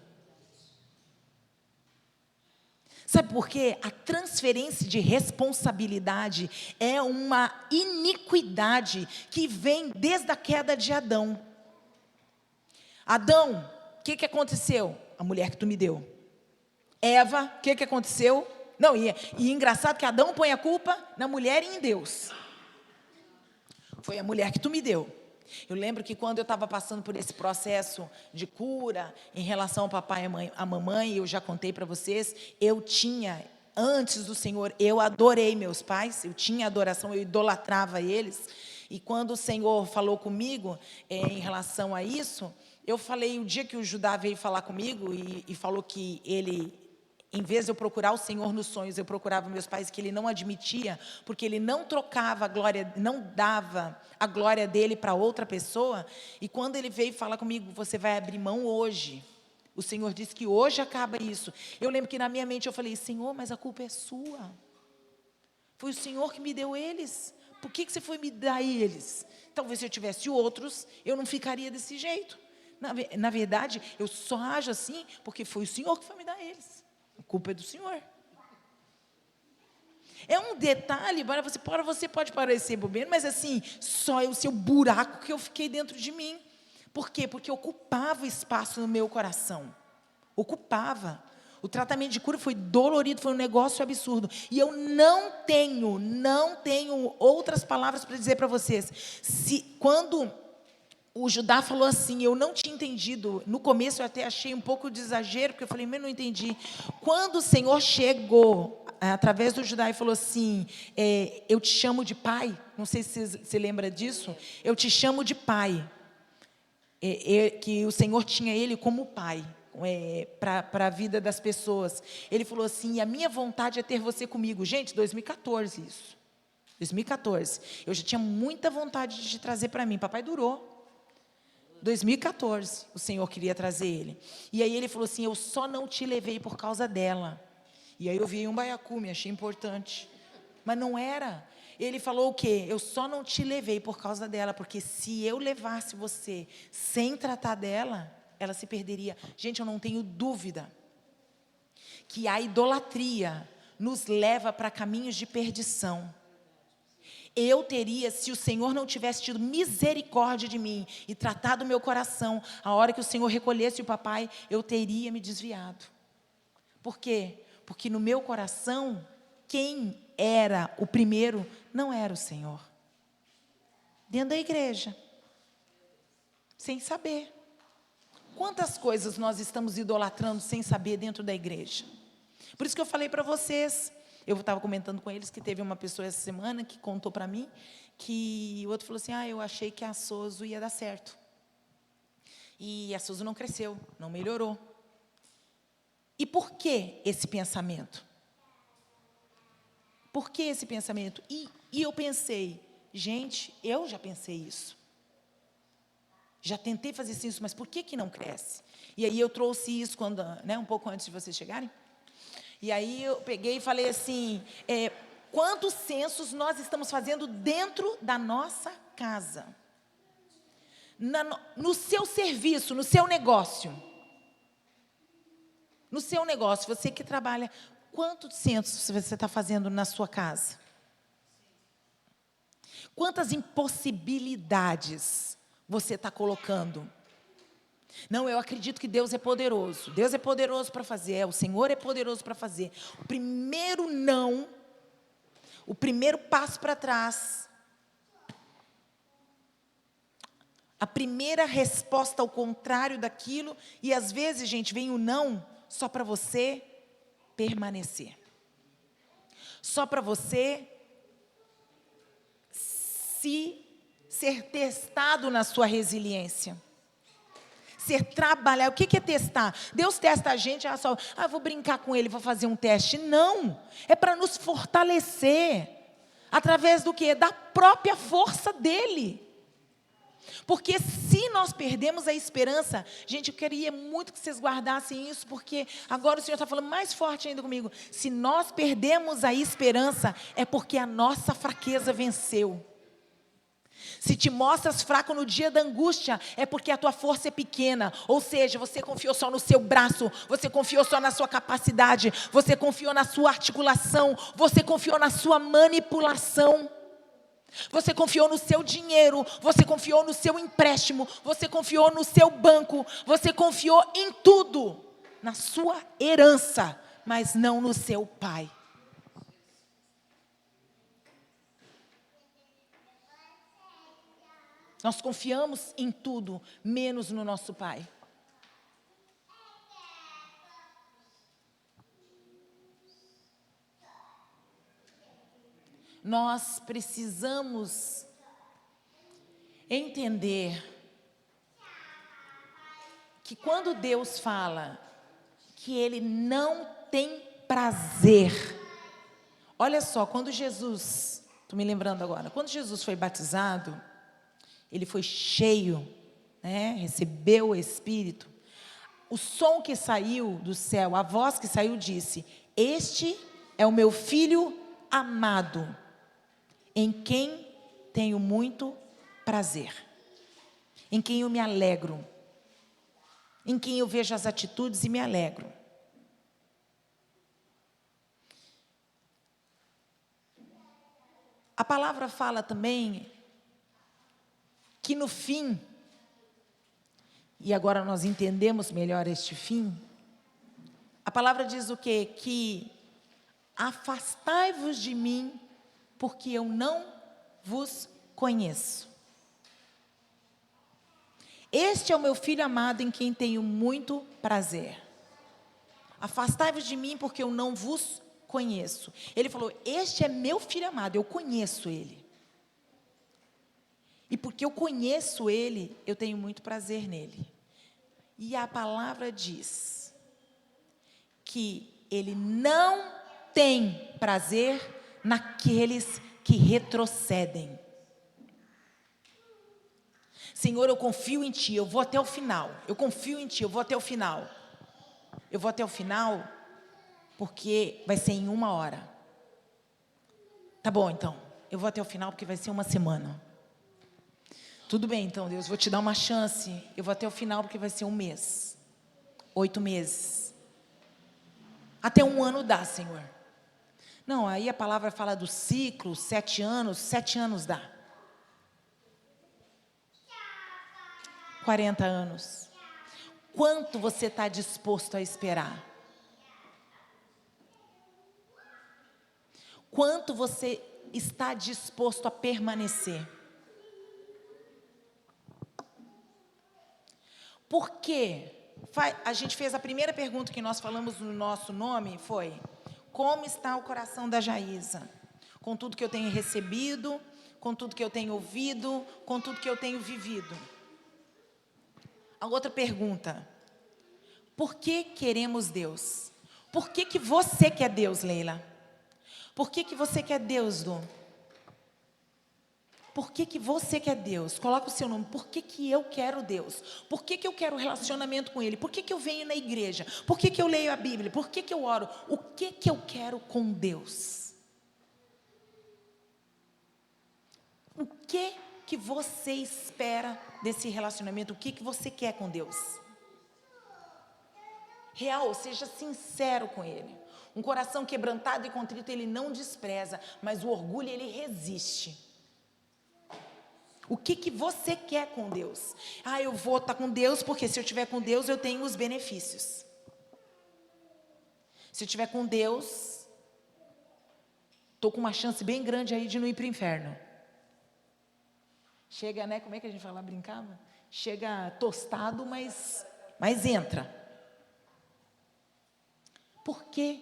Sabe por quê? A transferência de responsabilidade é uma iniquidade que vem desde a queda de Adão. Adão, o que aconteceu? A mulher que tu me deu. Eva, o que aconteceu? Não, e engraçado que Adão põe a culpa na mulher e em Deus. Foi a mulher que tu me deu. Eu lembro que quando eu estava passando por esse processo de cura, em relação ao papai e à mamãe, eu já contei para vocês, eu tinha, antes do Senhor, eu adorei meus pais, eu tinha adoração, eu idolatrava eles, e quando o Senhor falou comigo em relação a isso, eu falei, o dia que o Judá veio falar comigo e falou que ele, em vez de eu procurar o Senhor nos sonhos, eu procurava meus pais, que ele não admitia, porque ele não trocava a glória, não dava a glória dele para outra pessoa, e quando ele veio falar comigo, você vai abrir mão hoje, o Senhor disse que hoje acaba isso, eu lembro que na minha mente eu falei, Senhor, mas a culpa é sua, foi o Senhor que me deu eles, por que você foi me dar eles? Talvez se eu tivesse outros, eu não ficaria desse jeito. Na verdade, eu só ajo assim porque foi o Senhor que foi me dar eles. A culpa é do Senhor. É um detalhe, para você pode parecer bobeira, mas assim, só é o seu buraco que eu fiquei dentro de mim. Por quê? Porque ocupava espaço no meu coração. Ocupava. O tratamento de cura foi dolorido, foi um negócio absurdo. E eu não tenho outras palavras para dizer para vocês. Quando o Judá falou assim, eu não tinha entendido, no começo eu até achei um pouco de exagero, porque eu falei, mas não entendi. Quando o Senhor chegou, através do Judá, e falou assim, eu te chamo de pai, não sei se você lembra disso, eu te chamo de pai, que o Senhor tinha ele como pai, para a vida das pessoas. Ele falou assim, a minha vontade é ter você comigo. Gente, 2014 isso, 2014, eu já tinha muita vontade de te trazer para mim, papai durou. 2014, o Senhor queria trazer ele. E aí ele falou assim, eu só não te levei por causa dela. E aí eu vi um baiacu, me achei importante. Mas não era. Ele falou o quê? Eu só não te levei por causa dela, porque se eu levasse você sem tratar dela, ela se perderia. Gente, eu não tenho dúvida que a idolatria nos leva para caminhos de perdição. Eu teria, se o Senhor não tivesse tido misericórdia de mim e tratado o meu coração, a hora que o Senhor recolhesse o papai, eu teria me desviado. Por quê? Porque no meu coração, quem era o primeiro não era o Senhor. Dentro da igreja, sem saber. Quantas coisas nós estamos idolatrando sem saber dentro da igreja? Por isso que eu falei para vocês, eu estava comentando com eles que teve uma pessoa essa semana que contou para mim que o outro falou assim, eu achei que a Soso ia dar certo. E a Soso não cresceu, não melhorou. E por que esse pensamento? Por que esse pensamento? E eu pensei, gente, eu já pensei isso. Já tentei fazer isso, mas por que não cresce? E aí eu trouxe isso quando, um pouco antes de vocês chegarem. E aí eu peguei e falei assim, quantos censos nós estamos fazendo dentro da nossa casa? no seu serviço, no seu negócio. No seu negócio, você que trabalha, quantos centros você está fazendo na sua casa? Quantas impossibilidades você está colocando? Não, eu acredito que Deus é poderoso. Deus é poderoso para fazer. O Senhor é poderoso para fazer. O primeiro não, o primeiro passo para trás, a primeira resposta ao contrário daquilo, e às vezes, gente, vem o não só para você permanecer. Só para você ser testado na sua resiliência. Ser trabalhar. O que é testar? Deus testa a gente, vou brincar com ele, vou fazer um teste. Não, é para nos fortalecer. Através do quê? Da própria força dele. Porque se nós perdemos a esperança, gente, eu queria muito que vocês guardassem isso, porque agora o Senhor está falando mais forte ainda comigo. Se nós perdemos a esperança, é porque a nossa fraqueza venceu. Se te mostras fraco no dia da angústia, é porque a tua força é pequena. Ou seja, você confiou só no seu braço, você confiou só na sua capacidade, você confiou na sua articulação, você confiou na sua manipulação. Você confiou no seu dinheiro, você confiou no seu empréstimo, você confiou no seu banco, você confiou em tudo, na sua herança, mas não no seu pai. Nós confiamos em tudo, menos no nosso pai. Nós precisamos entender que quando Deus fala que Ele não tem prazer, olha só, quando Jesus, estou me lembrando agora, quando Jesus foi batizado, Ele foi cheio, né, recebeu o Espírito, o som que saiu do céu, a voz que saiu disse: este é o meu Filho amado, em quem tenho muito prazer, em quem eu me alegro, em quem eu vejo as atitudes e me alegro. A palavra fala também que no fim, e agora nós entendemos melhor este fim, a palavra diz o quê? Que afastai-vos de mim, porque eu não vos conheço. Este é o meu Filho amado, em quem tenho muito prazer. Afastai-vos de mim, porque eu não vos conheço. Ele falou: este é meu Filho amado, eu conheço ele. E porque eu conheço ele, eu tenho muito prazer nele. E a palavra diz que ele não tem prazer naqueles que retrocedem. Senhor, eu confio em Ti, eu vou até o final. Eu confio em Ti, eu vou até o final. Eu vou até o final, porque vai ser em 1 hora. Tá bom, então. Eu vou até o final, porque vai ser 1 semana. Tudo bem, então, Deus, vou te dar uma chance. Eu vou até o final, porque vai ser 1 mês. 8 meses. Até 1 ano dá, Senhor. Não, aí a palavra fala do ciclo, 7 anos, 7 anos dá. 40 anos. Quanto você está disposto a esperar? Quanto você está disposto a permanecer? Por quê? A gente fez a primeira pergunta que nós falamos no nosso nome, foi: como está o coração da Jaísa? Com tudo que eu tenho recebido, com tudo que eu tenho ouvido, com tudo que eu tenho vivido. A outra pergunta: por que queremos Deus? Por que você quer Deus, Leila? Por que você quer Deus, Du? Por que você quer Deus? Coloca o seu nome. Por que eu quero Deus? Por que eu quero relacionamento com Ele? Por que eu venho na igreja? Por que eu leio a Bíblia? Por que eu oro? O que eu quero com Deus? O que que você espera desse relacionamento? O que você quer com Deus? Real, seja sincero com Ele. Um coração quebrantado e contrito Ele não despreza, mas o orgulho Ele resiste. O que você quer com Deus? Eu vou estar com Deus, porque se eu estiver com Deus, eu tenho os benefícios. Se eu estiver com Deus, estou com uma chance bem grande aí de não ir para o inferno. Chega, né? Como é que a gente fala? Brincava? Chega tostado, mas entra. Por que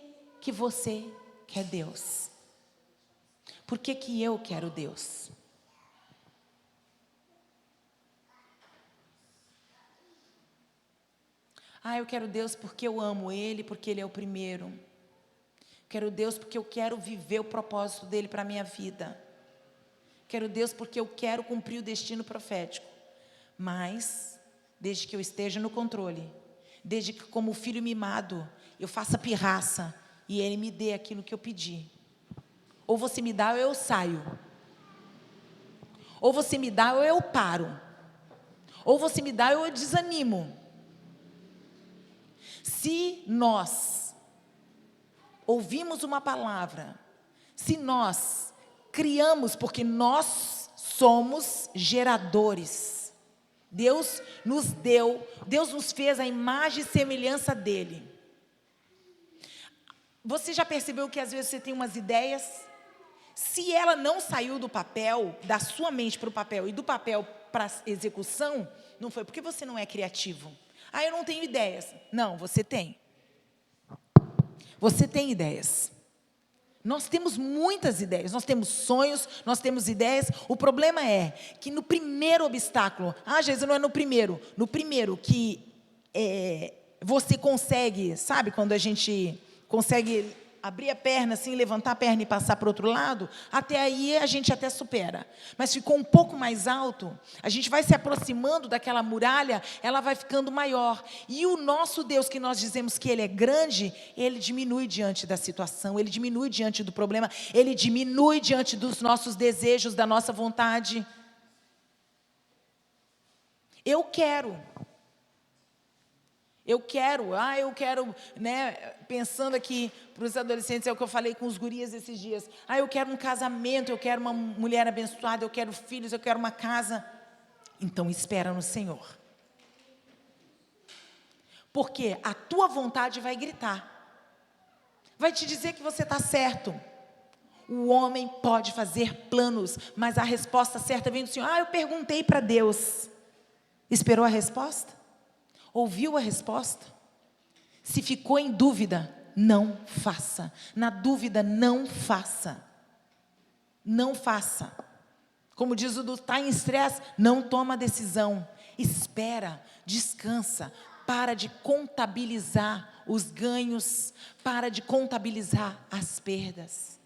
você quer Deus? Por que eu quero Deus? Eu quero Deus porque eu amo Ele, porque Ele é o primeiro. Quero Deus porque eu quero viver o propósito dEle para a minha vida. Quero Deus porque eu quero cumprir o destino profético. Mas, desde que eu esteja no controle, desde que como filho mimado, eu faça pirraça e Ele me dê aquilo que eu pedi. Ou você me dá ou eu saio. Ou você me dá ou eu paro. Ou você me dá ou eu desanimo. Se nós ouvimos uma palavra, se nós criamos, porque nós somos geradores. Deus nos fez a imagem e semelhança dEle. Você já percebeu que às vezes você tem umas ideias? Se ela não saiu do papel, da sua mente para o papel e do papel para a execução, não foi porque você não é criativo. Eu não tenho ideias. Não, você tem. Você tem ideias. Nós temos muitas ideias, nós temos sonhos, nós temos ideias. O problema é que no primeiro obstáculo, Jesus, não é no primeiro que você consegue, sabe quando a gente consegue abrir a perna assim, levantar a perna e passar para o outro lado, até aí a gente até supera. Mas ficou um pouco mais alto, a gente vai se aproximando daquela muralha, ela vai ficando maior. E o nosso Deus, que nós dizemos que Ele é grande, Ele diminui diante da situação, Ele diminui diante do problema, Ele diminui diante dos nossos desejos, da nossa vontade. Eu quero, né, pensando aqui para os adolescentes, é o que eu falei com os gurias esses dias. Eu quero um casamento, eu quero uma mulher abençoada, eu quero filhos, eu quero uma casa. Então espera no Senhor. Porque a tua vontade vai gritar. Vai te dizer que você está certo. O homem pode fazer planos, mas a resposta certa vem do Senhor. Eu perguntei para Deus. Esperou a resposta? Ouviu a resposta? Se ficou em dúvida, não faça. Na dúvida, não faça. Não faça. Como diz o do está em estresse, não toma decisão. Espera, descansa. Para de contabilizar os ganhos. Para de contabilizar as perdas.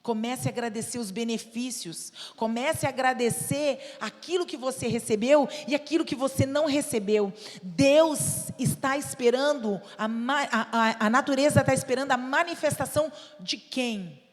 Comece a agradecer os benefícios. Comece a agradecer aquilo que você recebeu e aquilo que você não recebeu. Deus está esperando, a natureza está esperando a manifestação de quem?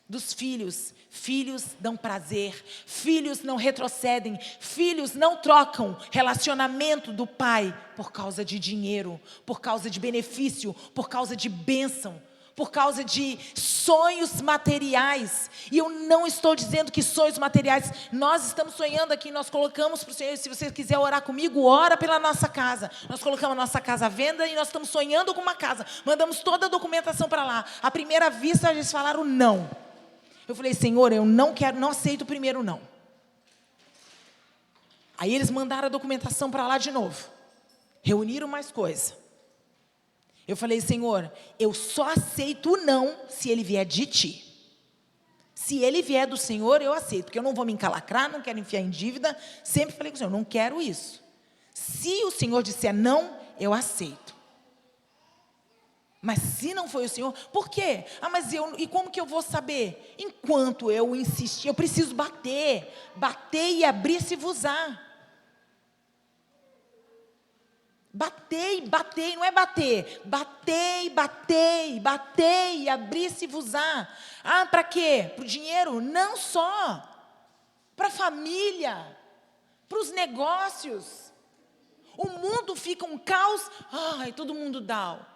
Dos filhos. Filhos dão prazer. Filhos não retrocedem. Filhos não trocam relacionamento do pai por causa de dinheiro, por causa de benefício, por causa de bênção, por causa de sonhos materiais. E eu não estou dizendo que sonhos materiais, nós estamos sonhando aqui, nós colocamos para o Senhor, se você quiser orar comigo, ora pela nossa casa. Nós colocamos a nossa casa à venda e nós estamos sonhando com uma casa. Mandamos toda a documentação para lá. À primeira vista, eles falaram não. Eu falei, Senhor, eu não quero, não aceito o primeiro não. Aí eles mandaram a documentação para lá de novo. Reuniram mais coisa. Eu falei, Senhor, eu só aceito o não se ele vier de ti. Se ele vier do Senhor, eu aceito, porque eu não vou me encalacrar, não quero enfiar em dívida. Sempre falei com o Senhor, não quero isso. Se o Senhor disser não, eu aceito. Mas se não foi o Senhor, por quê? E como que eu vou saber? Enquanto eu insistir, eu preciso bater e abrir-se-vos-á. Batei, não é bater. Batei e abrir-se-vos-á. Para quê? Para o dinheiro? Não só. para a família, para os negócios. O mundo fica um caos, ai, todo mundo dá.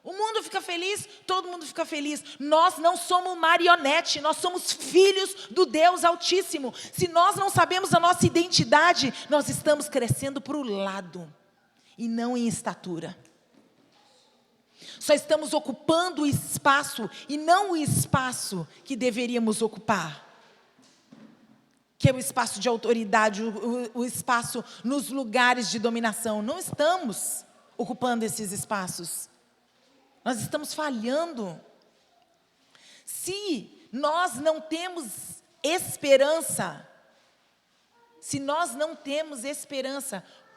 O mundo fica feliz, todo mundo fica feliz. Nós não somos marionete, nós somos filhos do Deus Altíssimo. Se nós não sabemos a nossa identidade, nós estamos crescendo para o lado e não em estatura. Só estamos ocupando o espaço e não o espaço que deveríamos ocupar, que é o espaço de autoridade, o espaço nos lugares de dominação. Não estamos ocupando esses espaços. Nós estamos falhando. Se nós não temos esperança,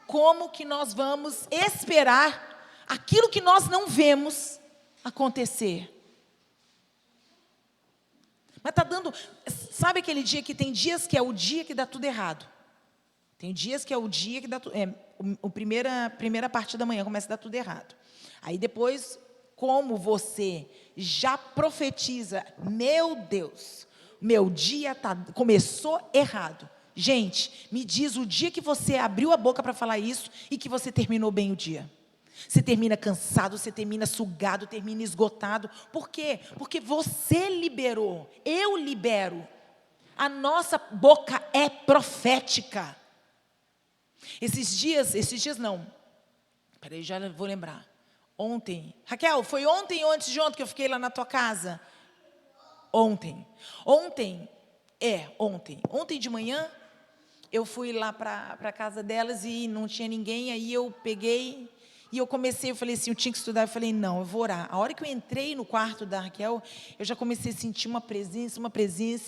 como que nós vamos esperar aquilo que nós não vemos acontecer? Mas está dando... Sabe aquele dia que tem dias que é o dia que dá tudo errado? Tem dias que é o dia que dá tudo... primeira parte da manhã começa a dar tudo errado. Aí depois... Como você já profetiza, meu Deus, meu dia começou errado. Gente, me diz o dia que você abriu a boca para falar isso e que você terminou bem o dia. Você termina cansado, você termina sugado, termina esgotado. Por quê? Porque você liberou, eu libero. A nossa boca é profética. Esses dias não. Peraí, já vou lembrar. Ontem, Raquel, foi ontem ou antes de ontem que eu fiquei lá na tua casa? Ontem de manhã, eu fui lá para a casa delas e não tinha ninguém, aí eu peguei e eu falei assim, eu tinha que estudar, eu falei, não, eu vou orar. A hora que eu entrei no quarto da Raquel, eu já comecei a sentir uma presença,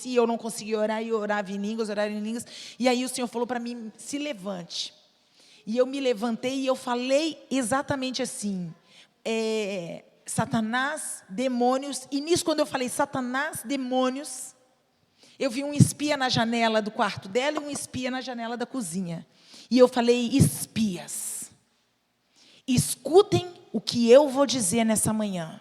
e eu não conseguia orar, e eu orava em línguas, e aí o Senhor falou para mim, se levante. E eu me levantei e eu falei exatamente assim, Satanás, demônios, e nisso quando eu falei Satanás, demônios, eu vi um espia na janela do quarto dela e um espia na janela da cozinha, e eu falei, espias, escutem o que eu vou dizer nessa manhã.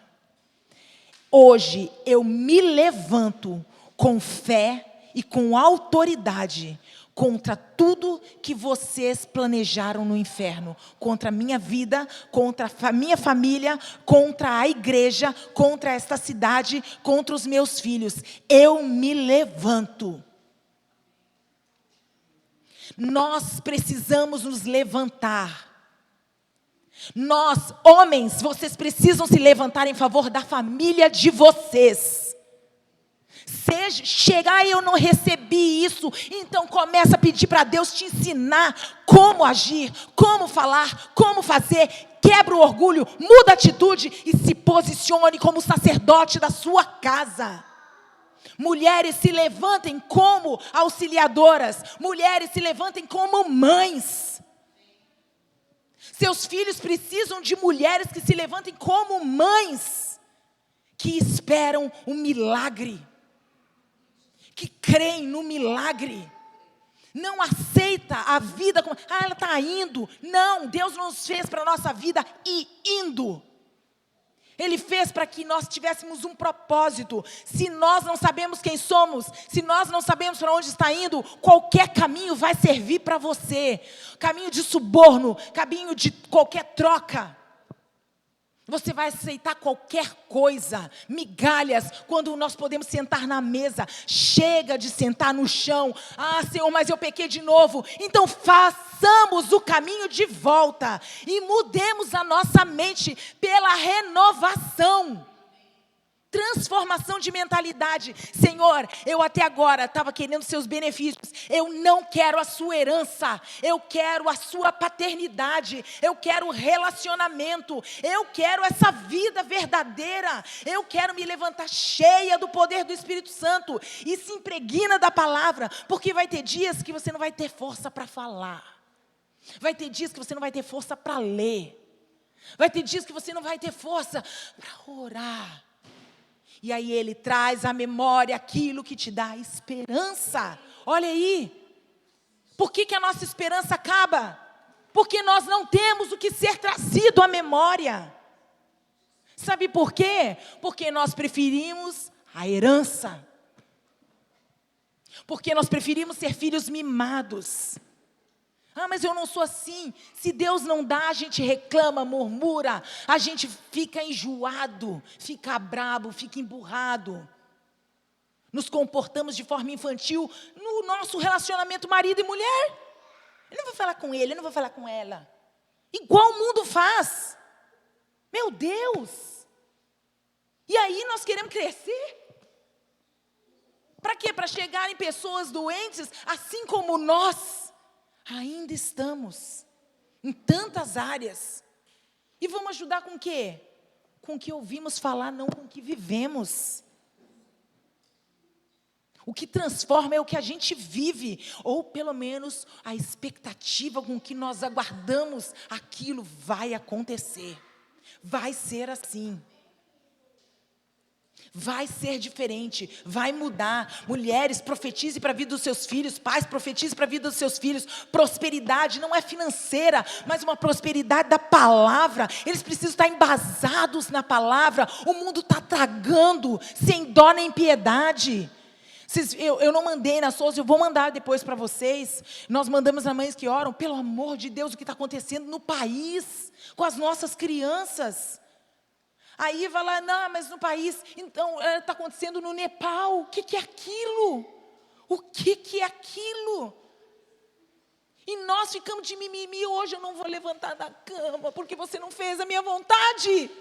Hoje eu me levanto com fé e com autoridade contra tudo que vocês planejaram no inferno, contra a minha vida, contra a minha família, contra a igreja, contra esta cidade, contra os meus filhos. Eu me levanto. Nós precisamos nos levantar. Nós, homens, vocês precisam se levantar em favor da família de vocês. Chegar, eu não recebi isso, então começa a pedir para Deus te ensinar como agir, como falar, como fazer. Quebra o orgulho, muda a atitude e se posicione como sacerdote da sua casa. Mulheres, se levantem como auxiliadoras. Mulheres, se levantem como mães. Seus filhos precisam de mulheres que se levantem como mães, que esperam um milagre, que creem no milagre. Não aceita a vida como, ela está indo. Não, Deus não nos fez para a nossa vida ir indo. Ele fez para que nós tivéssemos um propósito. Se nós não sabemos quem somos, se nós não sabemos para onde está indo, qualquer caminho vai servir para você. Caminho de suborno, caminho de qualquer troca. Você vai aceitar qualquer coisa, migalhas, quando nós podemos sentar na mesa. Chega de sentar no chão. Ah, Senhor, mas eu pequei de novo. Então façamos o caminho de volta e mudemos a nossa mente pela renovação. Transformação de mentalidade. Senhor, eu até agora estava querendo seus benefícios. Eu não quero a sua herança. Eu quero a sua paternidade. Eu quero relacionamento. Eu quero essa vida verdadeira. Eu quero me levantar cheia do poder do Espírito Santo e se impregna da palavra, porque vai ter dias que você não vai ter força para falar. Vai ter dias que você não vai ter força para ler. Vai ter dias que você não vai ter força para orar. E aí Ele traz à memória aquilo que te dá esperança. Olha aí. Por que a nossa esperança acaba? Porque nós não temos o que ser trazido à memória. Sabe por quê? Porque nós preferimos a herança. Porque nós preferimos ser filhos mimados. Ah, mas eu não sou assim. Se Deus não dá, a gente reclama, murmura, a gente fica enjoado, fica brabo, fica emburrado. Nos comportamos de forma infantil no nosso relacionamento marido e mulher. Eu não vou falar com ele, eu não vou falar com ela. Igual o mundo faz. Meu Deus! E aí nós queremos crescer? Para quê? Para chegarem pessoas doentes, assim como nós ainda estamos, em tantas áreas. E vamos ajudar com o quê? Com o que ouvimos falar, não com o que vivemos. O que transforma é o que a gente vive, ou pelo menos a expectativa com que nós aguardamos, aquilo vai acontecer. Vai ser assim. Vai ser diferente, vai mudar. Mulheres, profetize para a vida dos seus filhos. Pais, profetize para a vida dos seus filhos. Prosperidade não é financeira, mas uma prosperidade da palavra. Eles precisam estar embasados na palavra. O mundo está tragando, sem dó nem piedade. Eu não mandei na Souza, eu vou mandar depois para vocês. Nós mandamos a mães que oram. Pelo amor de Deus, o que está acontecendo no país, com as nossas crianças. Aí vai lá, não, mas no país, então, está acontecendo no Nepal. O que é aquilo? O que é aquilo? E nós ficamos de mimimi, hoje eu não vou levantar da cama, porque você não fez a minha vontade.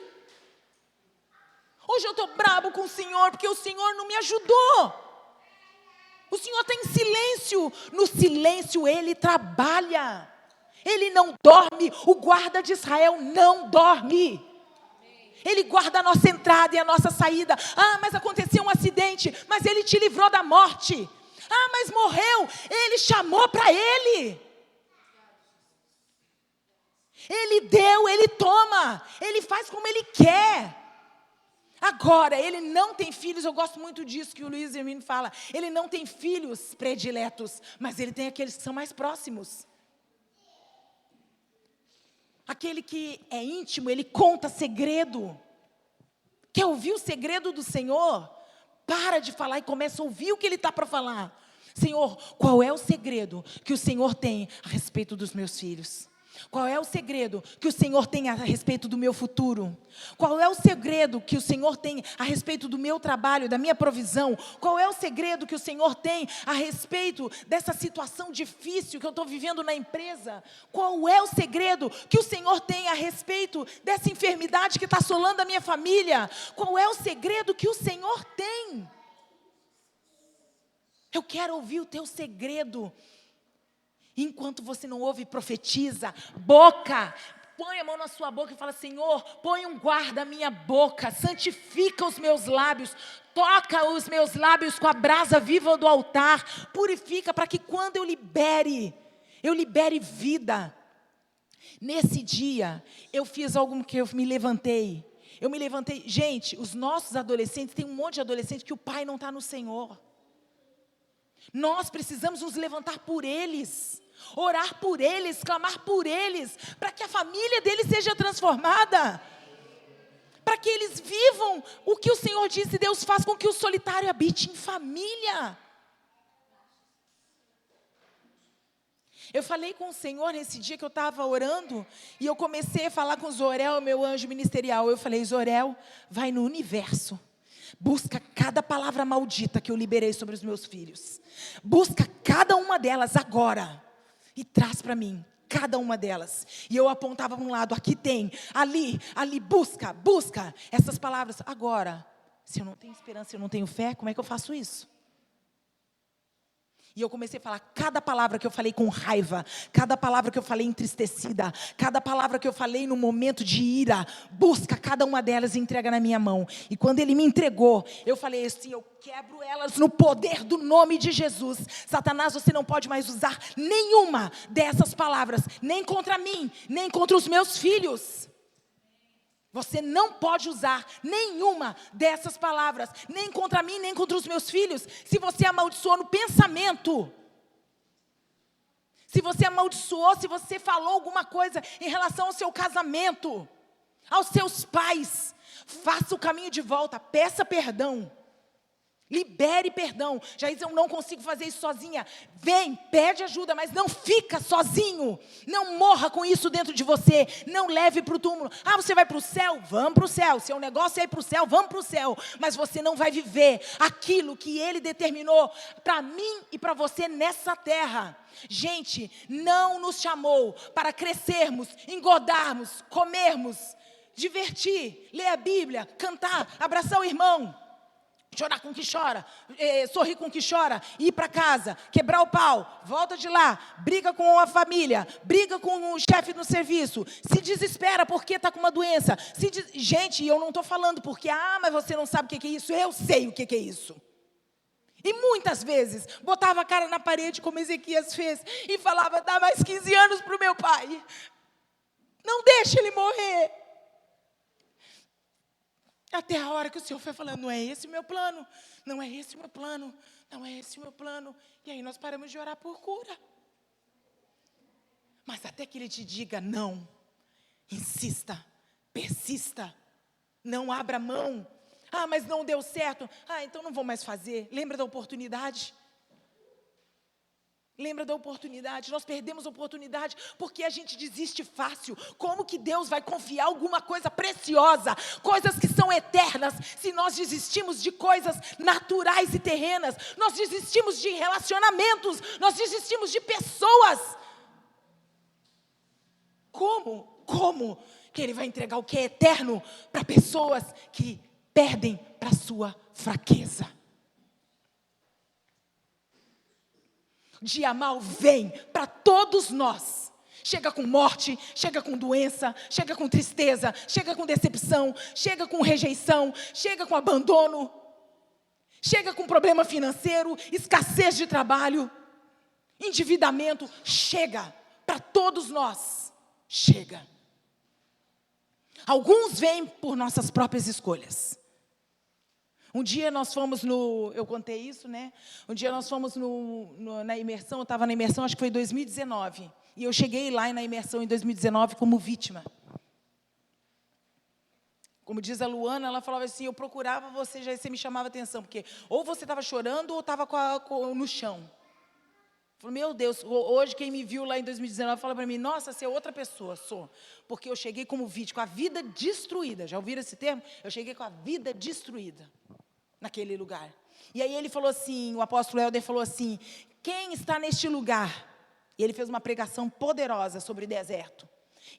Hoje eu estou brabo com o Senhor, porque o Senhor não me ajudou. O Senhor está em silêncio. No silêncio Ele trabalha. Ele não dorme. O guarda de Israel não dorme. Ele guarda a nossa entrada e a nossa saída. Ah, mas aconteceu um acidente, mas Ele te livrou da morte. Ah, mas morreu, Ele chamou para Ele. Ele deu, Ele toma, Ele faz como Ele quer. Agora, Ele não tem filhos, eu gosto muito disso que o Luiz Hermínio fala. Ele não tem filhos prediletos, mas Ele tem aqueles que são mais próximos. Aquele que é íntimo, ele conta segredo. Quer ouvir o segredo do Senhor? Para de falar e começa a ouvir o que Ele está para falar. Senhor, qual é o segredo que o Senhor tem a respeito dos meus filhos? Qual é o segredo que o Senhor tem a respeito do meu futuro? Qual é o segredo que o Senhor tem a respeito do meu trabalho, da minha provisão? Qual é o segredo que o Senhor tem a respeito dessa situação difícil que eu estou vivendo na empresa? Qual é o segredo que o Senhor tem a respeito dessa enfermidade que está assolando a minha família? Qual é o segredo que o Senhor tem? Eu quero ouvir o teu segredo. Enquanto você não ouve, profetiza. Boca, põe a mão na sua boca e fala: Senhor, põe um guarda à minha boca, santifica os meus lábios, toca os meus lábios com a brasa viva do altar, purifica para que quando eu libere vida. Nesse dia, eu fiz algo que eu me levantei. Gente, os nossos adolescentes, tem um monte de adolescentes que o pai não está no Senhor. Nós precisamos nos levantar por eles, orar por eles, clamar por eles, para que a família deles seja transformada, para que eles vivam o que o Senhor disse. Deus faz com que o solitário habite em família. Eu falei com o Senhor nesse dia que eu estava orando, e eu comecei a falar com Zorel, meu anjo ministerial. Eu falei: Zorel, vai no universo, busca cada palavra maldita que eu liberei sobre os meus filhos. Busca cada uma delas agora e traz para mim cada uma delas. E eu apontava para um lado: aqui tem, ali, busca essas palavras. Agora, se eu não tenho esperança, se eu não tenho fé, como é que eu faço isso? E eu comecei a falar cada palavra que eu falei com raiva, cada palavra que eu falei entristecida, cada palavra que eu falei no momento de ira. Busca cada uma delas e entrega na minha mão. E quando Ele me entregou, eu falei assim: eu quebro elas no poder do nome de Jesus. Satanás, você não pode mais usar nenhuma dessas palavras, nem contra mim, nem contra os meus filhos. Você não pode usar nenhuma dessas palavras, nem contra mim, nem contra os meus filhos. Se você amaldiçoou no pensamento, se você amaldiçoou, se você falou alguma coisa em relação ao seu casamento, aos seus pais, faça o caminho de volta, peça perdão. Libere perdão. Já diz, eu não consigo fazer isso sozinha. Vem, pede ajuda, mas não fica sozinho. Não morra com isso dentro de você. Não leve para o túmulo. Ah, você vai para o céu? Vamos para o céu. Seu negócio é ir para o céu? Vamos para o céu. Mas você não vai viver aquilo que Ele determinou para mim e para você nessa terra. Gente, não nos chamou para crescermos, engordarmos, comermos, divertir, ler a Bíblia, cantar, abraçar o irmão. Chorar com o que chora, sorrir com o que chora, ir para casa, quebrar o pau, volta de lá, briga com a família, briga com o chefe no serviço, se desespera porque está com uma doença. Gente, eu não estou falando porque, mas você não sabe o que é isso, eu sei o que é isso. E muitas vezes, botava a cara na parede como Ezequias fez, e falava, dá mais 15 anos para o meu pai, não deixe ele morrer. Até a hora que o Senhor foi falando, não é esse o meu plano, não é esse o meu plano, não é esse o meu plano. E aí nós paramos de orar por cura. Mas até que Ele te diga não, insista, persista, não abra mão. Mas não deu certo, então não vou mais fazer. Lembra da oportunidade? Lembra da oportunidade? Nós perdemos a oportunidade porque a gente desiste fácil. Como que Deus vai confiar alguma coisa preciosa, coisas que são eternas, se nós desistimos de coisas naturais e terrenas? Nós desistimos de relacionamentos, nós desistimos de pessoas. Como que Ele vai entregar o que é eterno para pessoas que perdem para a sua fraqueza? Dia mal vem para todos nós. Chega com morte, chega com doença, chega com tristeza, chega com decepção, chega com rejeição, chega com abandono, chega com problema financeiro, escassez de trabalho, endividamento. Chega para todos nós. Chega. Alguns vêm por nossas próprias escolhas. Um dia nós fomos eu contei isso, né? Um dia nós fomos na imersão, eu estava na imersão, acho que foi em 2019. E eu cheguei lá na imersão em 2019 como vítima. Como diz a Luana, ela falava assim, eu procurava você, já você me chamava atenção, porque ou você estava chorando ou estava no chão. Eu falei, meu Deus, hoje quem me viu lá em 2019 fala para mim, nossa, você é outra pessoa, sou. Porque eu cheguei como vítima, com a vida destruída. Já ouviram esse termo? Eu cheguei com a vida destruída naquele lugar. E aí ele falou assim, o apóstolo Helder falou assim, quem está neste lugar? E ele fez uma pregação poderosa sobre deserto.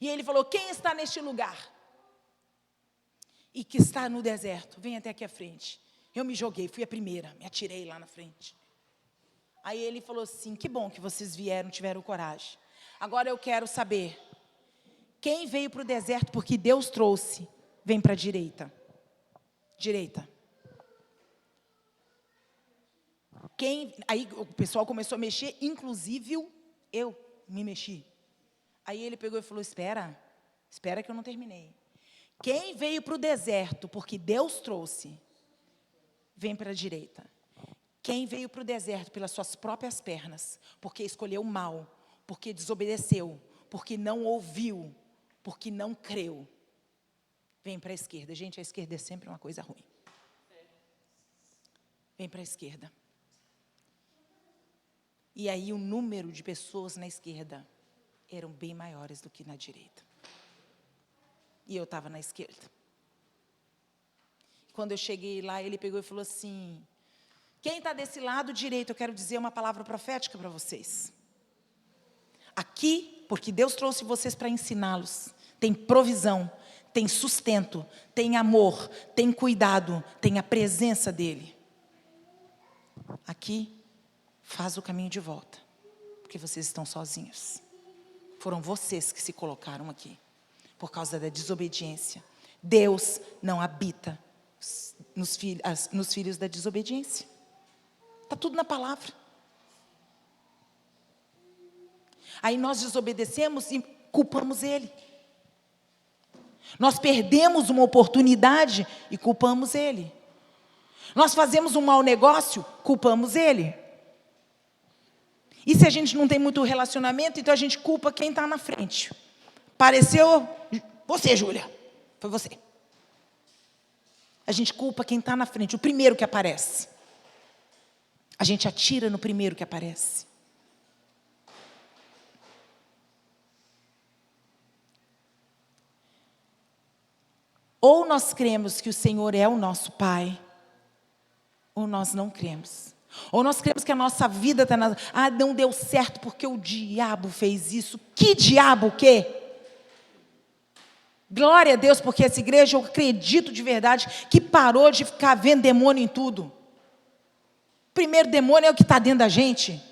E ele falou, quem está neste lugar? E que está no deserto, vem até aqui à frente. Eu me joguei, fui a primeira, me atirei lá na frente. Aí ele falou assim, que bom que vocês vieram, tiveram coragem. Agora eu quero saber, quem veio para o deserto porque Deus trouxe, vem para a direita. Direita. Aí o pessoal começou a mexer, inclusive eu me mexi. Aí ele pegou e falou, espera que eu não terminei. Quem veio para o deserto porque Deus trouxe, vem para a direita. Quem veio para o deserto pelas suas próprias pernas, porque escolheu mal, porque desobedeceu, porque não ouviu, porque não creu, vem para a esquerda. Gente, a esquerda é sempre uma coisa ruim. Vem para a esquerda. E aí o número de pessoas na esquerda eram bem maiores do que na direita. E eu estava na esquerda. Quando eu cheguei lá, ele pegou e falou assim, quem está desse lado direito, eu quero dizer uma palavra profética para vocês. Aqui, porque Deus trouxe vocês para ensiná-los, tem provisão, tem sustento, tem amor, tem cuidado, tem a presença dEle. Aqui, faz o caminho de volta, porque vocês estão sozinhos. Foram vocês que se colocaram aqui, por causa da desobediência. Deus não habita nos filhos da desobediência. Está tudo na palavra. Aí nós desobedecemos e culpamos Ele. Nós perdemos uma oportunidade e culpamos Ele. Nós fazemos um mau negócio, culpamos Ele. E se a gente não tem muito relacionamento, então a gente culpa quem está na frente. Pareceu você, Júlia. Foi você. A gente culpa quem está na frente, o primeiro que aparece. A gente atira no primeiro que aparece. Ou nós cremos que o Senhor é o nosso Pai, ou nós não cremos. Ou nós cremos que a nossa vida está na... não deu certo porque o diabo fez isso. Que diabo o quê? Glória a Deus, porque essa igreja, eu acredito de verdade, que parou de ficar vendo demônio em tudo. O primeiro demônio é o que está dentro da gente.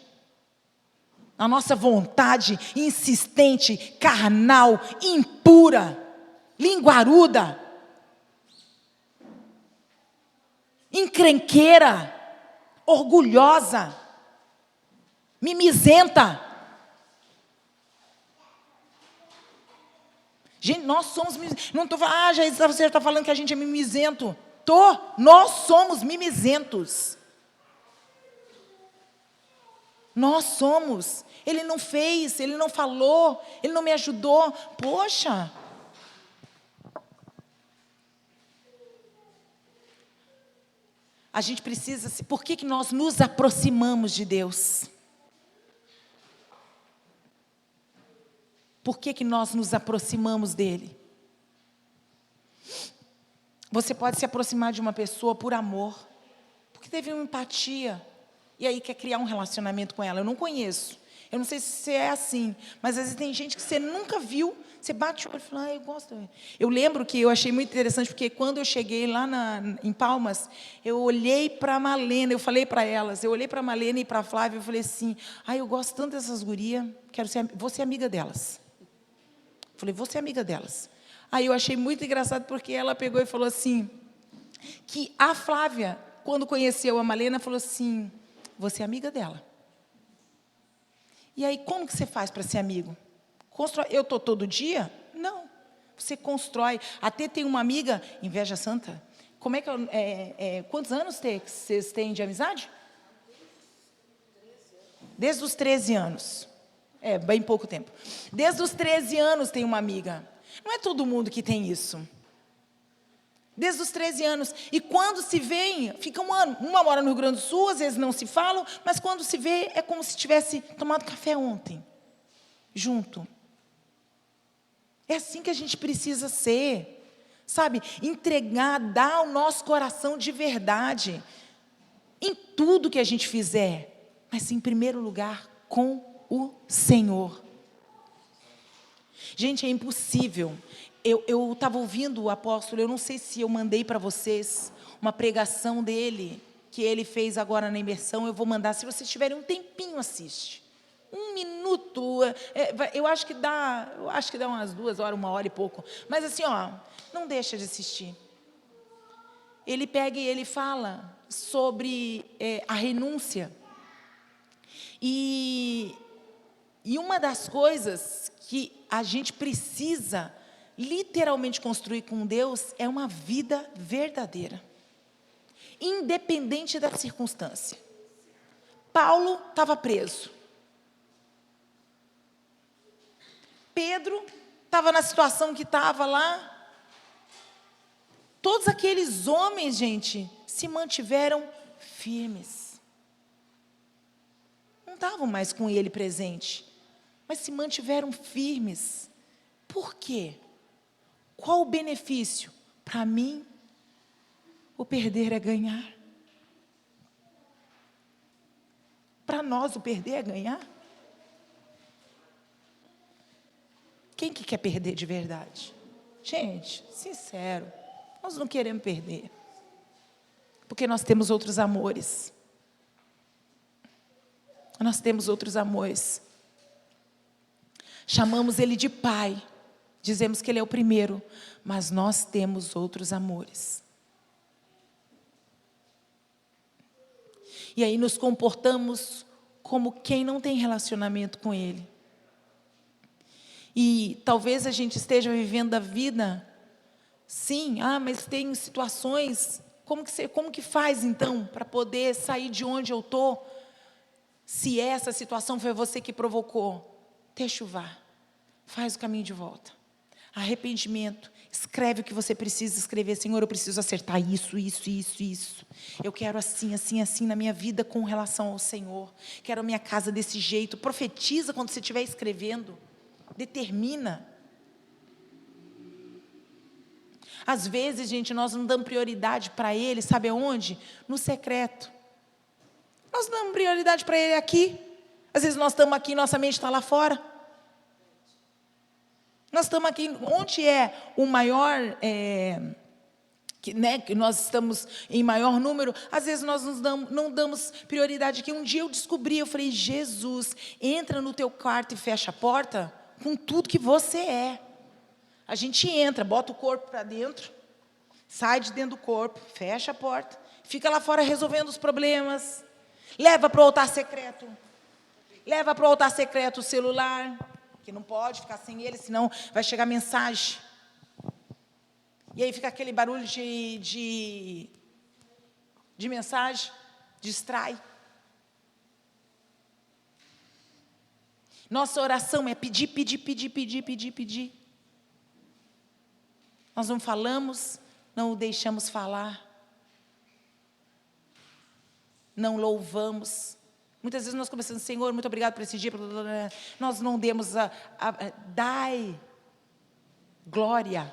A nossa vontade insistente, carnal, impura, linguaruda, encrenqueira, orgulhosa, mimizenta. Gente, nós somos mimizentos. Não estou falando, você está falando que a gente é mimizento. Nós somos mimizentos. Nós somos. Ele não fez, ele não falou, ele não me ajudou. Poxa. A gente precisa... Por que nós nos aproximamos de Deus? Por que nós nos aproximamos dEle? Você pode se aproximar de uma pessoa por amor, porque teve uma empatia, e aí quer criar um relacionamento com ela. Eu não conheço, eu não sei se você é assim, mas às vezes tem gente que você nunca viu, você bate o olho e fala, eu gosto. Eu lembro que eu achei muito interessante, porque quando eu cheguei lá em Palmas, eu olhei para a Malena, eu falei para elas, eu olhei para a Malena e para a Flávia, eu falei assim, eu gosto tanto dessas gurias, vou ser amiga delas. Falei, vou ser amiga delas. Aí eu achei muito engraçado, porque ela pegou e falou assim, que a Flávia, quando conheceu a Malena, falou assim, vou ser amiga dela. E aí, como que você faz para ser amigo? Eu estou todo dia? Não. Você constrói. Até tem uma amiga, Inveja Santa. Como é que quantos anos vocês têm de amizade? Desde os 13 anos. Bem pouco tempo. Desde os 13 anos tem uma amiga. Não é todo mundo que tem isso. Desde os 13 anos. E quando se vê, fica um ano. Uma mora no Rio Grande do Sul, às vezes não se falam, mas quando se vê, é como se tivesse tomado café ontem. Junto. É assim que a gente precisa ser. Sabe? Entregar, dar o nosso coração de verdade. Em tudo que a gente fizer. Mas em primeiro lugar, com o Senhor. Gente, é impossível. Eu estava ouvindo o apóstolo, eu não sei se eu mandei para vocês uma pregação dele, que ele fez agora na imersão, eu vou mandar, se vocês tiverem um tempinho, assiste. 1 minuto, eu acho que dá umas 2 horas, 1 hora e pouco. Mas assim, não deixa de assistir. Ele pega e ele fala sobre a renúncia. E uma das coisas que a gente precisa literalmente construir com Deus é uma vida verdadeira, independente da circunstância. Paulo estava preso. Pedro estava na situação que estava lá. Todos aqueles homens, gente, se mantiveram firmes. Não estavam mais com ele presente, mas se mantiveram firmes. Por quê? Qual o benefício? Para mim, o perder é ganhar. Para nós, o perder é ganhar. Quem que quer perder de verdade? Gente, sincero, nós não queremos perder. Porque nós temos outros amores. Nós temos outros amores. Chamamos Ele de Pai. Dizemos que Ele é o primeiro. Mas nós temos outros amores. E aí nos comportamos como quem não tem relacionamento com Ele. E talvez a gente esteja vivendo a vida, sim, mas tem situações, como que faz então para poder sair de onde eu estou? Se essa situação foi você que provocou, deixa o vá, faz o caminho de volta. Arrependimento, Escreve o que você precisa escrever. Senhor, eu preciso acertar isso, isso, isso, isso. Eu quero assim, assim, assim na minha vida com relação ao Senhor. Quero a minha casa desse jeito. Profetiza quando você estiver escrevendo. Determina. Às vezes, gente, nós não damos prioridade para Ele, sabe aonde? No secreto. Nós damos prioridade para Ele aqui. Às vezes nós estamos aqui, nossa mente está lá fora. Nós estamos aqui, onde é o maior, que nós estamos em maior número, às vezes nós não damos prioridade aqui. Um dia eu descobri, eu falei, Jesus, entra no teu quarto e fecha a porta com tudo que você é. A gente entra, bota o corpo para dentro, sai de dentro do corpo, fecha a porta, fica lá fora resolvendo os problemas, leva para o altar secreto. Leva para o altar secreto o celular, que não pode ficar sem ele, senão vai chegar mensagem. E aí fica aquele barulho de mensagem, distrai. Nossa oração é pedir, pedir, pedir, pedir, pedir, pedir. Nós não falamos, não o deixamos falar. Não louvamos. Muitas vezes nós começamos, Senhor, muito obrigado por esse dia. Nós não demos dai glória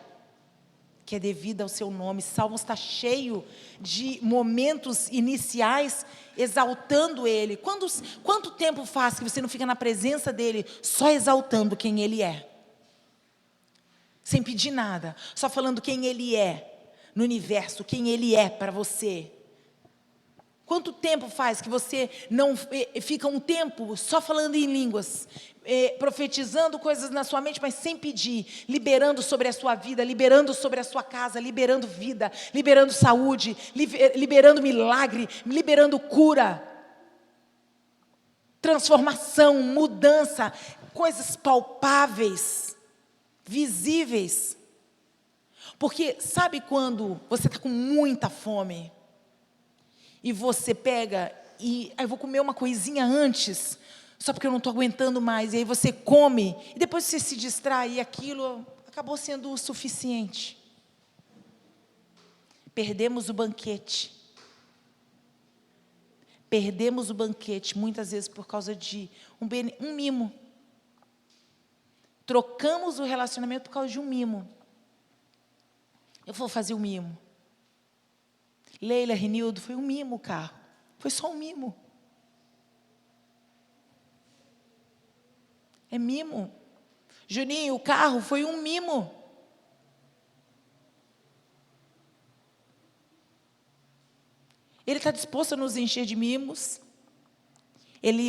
que é devida ao seu nome. Salmos está cheio de momentos iniciais exaltando Ele. Quanto tempo faz que você não fica na presença dEle só exaltando quem Ele é? Sem pedir nada, só falando quem Ele é no universo, quem Ele é para você. Quanto tempo faz que você não fica um tempo só falando em línguas, profetizando coisas na sua mente, mas sem pedir, liberando sobre a sua vida, liberando sobre a sua casa, liberando vida, liberando saúde, liberando milagre, liberando cura, transformação, mudança, coisas palpáveis, visíveis. Porque sabe quando você está com muita fome? E você pega e eu vou comer uma coisinha antes, só porque eu não estou aguentando mais. E aí você come, e depois você se distrai, e aquilo acabou sendo o suficiente. Perdemos o banquete. Perdemos o banquete, muitas vezes por causa de um mimo. Trocamos o relacionamento por causa de um mimo. Eu vou fazer um mimo. Leila, Renildo, foi um mimo o carro. Foi só um mimo. É mimo. Juninho, o carro foi um mimo. Ele está disposto a nos encher de mimos.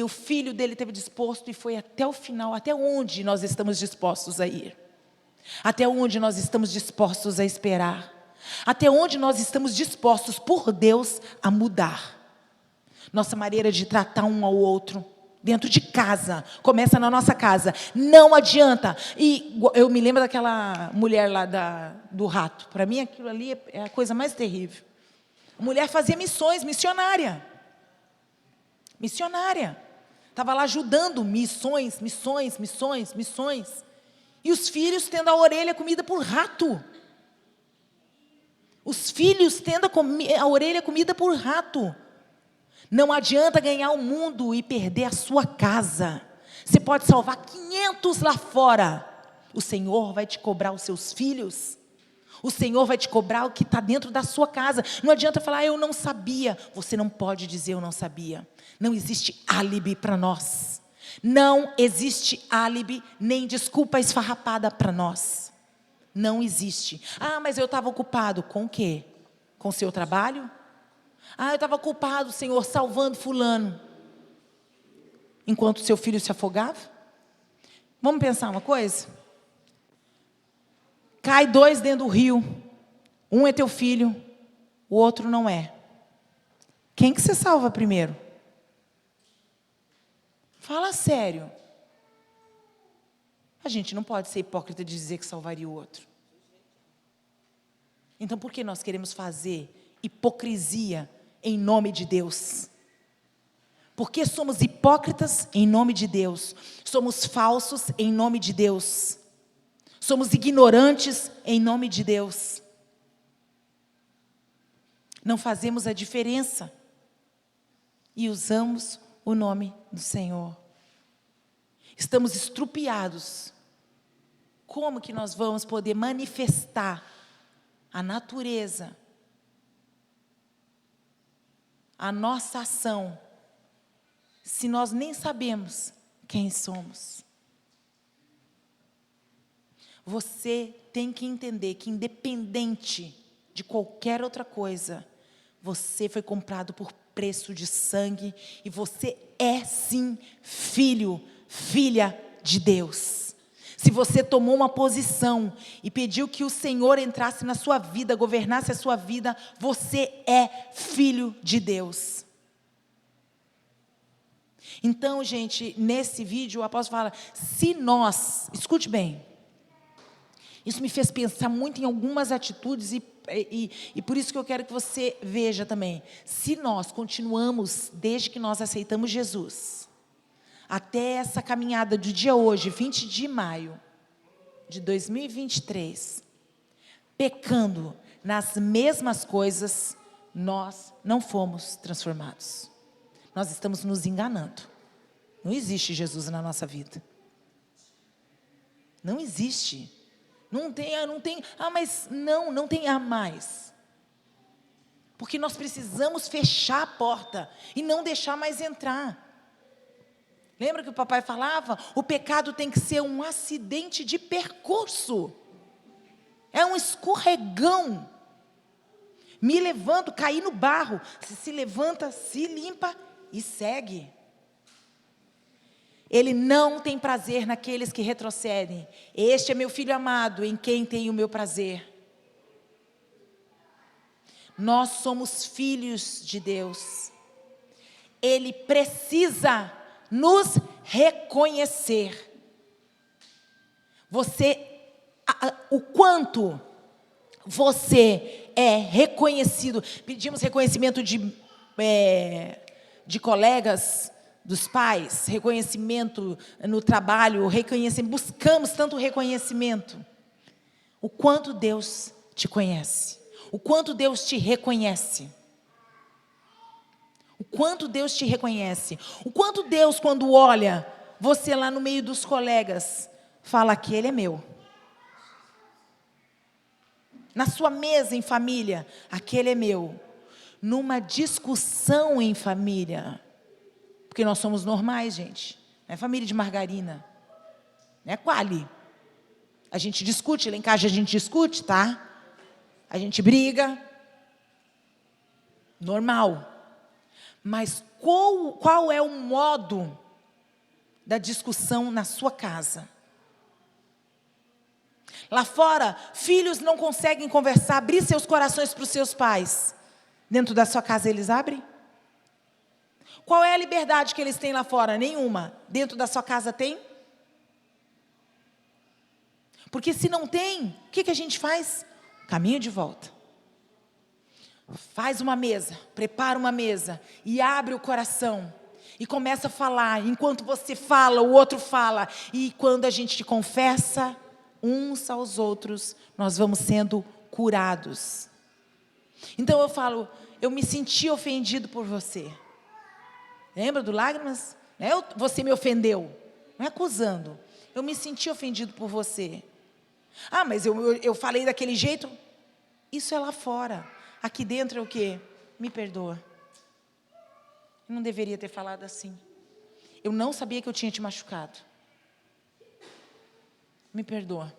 O filho dele esteve disposto e foi até o final. Até onde nós estamos dispostos a ir? Até onde nós estamos dispostos a esperar? Até onde nós estamos dispostos por Deus a mudar? Nossa maneira de tratar um ao outro, dentro de casa, começa na nossa casa. Não adianta. E eu me lembro daquela mulher lá do rato. Para mim aquilo ali é a coisa mais terrível. A mulher fazia missões, missionária. Estava lá ajudando, missões. E os filhos tendo a orelha comida por rato. Os filhos tendo a orelha comida por rato. Não adianta ganhar o mundo e perder a sua casa. Você pode salvar 500 lá fora. O Senhor vai te cobrar os seus filhos. O Senhor vai te cobrar o que está dentro da sua casa. Não adianta falar, eu não sabia. Você não pode dizer, eu não sabia. Não existe álibi para nós. Não existe álibi, nem desculpa esfarrapada para nós. Não existe. Ah, mas eu estava ocupado. Com o quê? Com o seu trabalho? Ah, eu estava ocupado, Senhor, salvando fulano. Enquanto seu filho se afogava? Vamos pensar uma coisa? Cai 2 dentro do rio. Um é teu filho, o outro não é. Quem que você salva primeiro? Fala sério. A gente não pode ser hipócrita de dizer que salvaria o outro. Então, por que nós queremos fazer hipocrisia em nome de Deus? Porque somos hipócritas em nome de Deus. Somos falsos em nome de Deus. Somos ignorantes em nome de Deus. Não fazemos a diferença. E usamos o nome do Senhor. Estamos estrupiados. Como que nós vamos poder manifestar a natureza, a nossa ação, se nós nem sabemos quem somos? Você tem que entender que, independente de qualquer outra coisa, você foi comprado por preço de sangue e você é sim filho, filha de Deus. Se você tomou uma posição e pediu que o Senhor entrasse na sua vida, governasse a sua vida, você é filho de Deus. Então, gente, nesse vídeo o apóstolo fala, se nós, escute bem, isso me fez pensar muito em algumas atitudes e por isso que eu quero que você veja também. Se nós continuamos, desde que nós aceitamos Jesus, até essa caminhada do dia hoje, 20 de maio de 2023, pecando nas mesmas coisas, nós não fomos transformados. Nós estamos nos enganando. Não existe Jesus na nossa vida. Não existe. Não tem, mas não tem a mais. Porque nós precisamos fechar a porta e não deixar mais entrar. Lembra que o papai falava? O pecado tem que ser um acidente de percurso. É um escorregão. Me levanto, caí no barro. Você se levanta, se limpa e segue. Ele não tem prazer naqueles que retrocedem. Este é meu filho amado, em quem tenho o meu prazer. Nós somos filhos de Deus. Ele precisa nos reconhecer. O quanto você é reconhecido. Pedimos reconhecimento de colegas, dos pais, reconhecimento no trabalho, buscamos tanto reconhecimento. O quanto Deus te conhece, o quanto Deus te reconhece. O quanto Deus te reconhece, o quanto Deus, quando olha você lá no meio dos colegas, fala, aquele é meu. Na sua mesa em família, aquele é meu. Numa discussão em família, porque nós somos normais, gente. Não é família de margarina. Não é quali. A gente discute, lá em casa a gente discute, tá? A gente briga. Normal. Mas qual é o modo da discussão na sua casa? Lá fora, filhos não conseguem conversar, abrir seus corações para os seus pais. Dentro da sua casa eles abrem? Qual é a liberdade que eles têm lá fora? Nenhuma. Dentro da sua casa tem? Porque se não tem, o que a gente faz? Caminho de volta. Faz uma mesa, prepara uma mesa e abre o coração. E começa a falar. Enquanto você fala, o outro fala. E quando a gente confessa uns aos outros, nós vamos sendo curados. Então eu falo, eu me senti ofendido por você. Lembra do lágrimas? Você me ofendeu. Não é acusando. Eu me senti ofendido por você. Ah, mas eu falei daquele jeito. Isso é lá fora. Aqui dentro é o quê? Me perdoa. Eu não deveria ter falado assim. Eu não sabia que eu tinha te machucado. Me perdoa.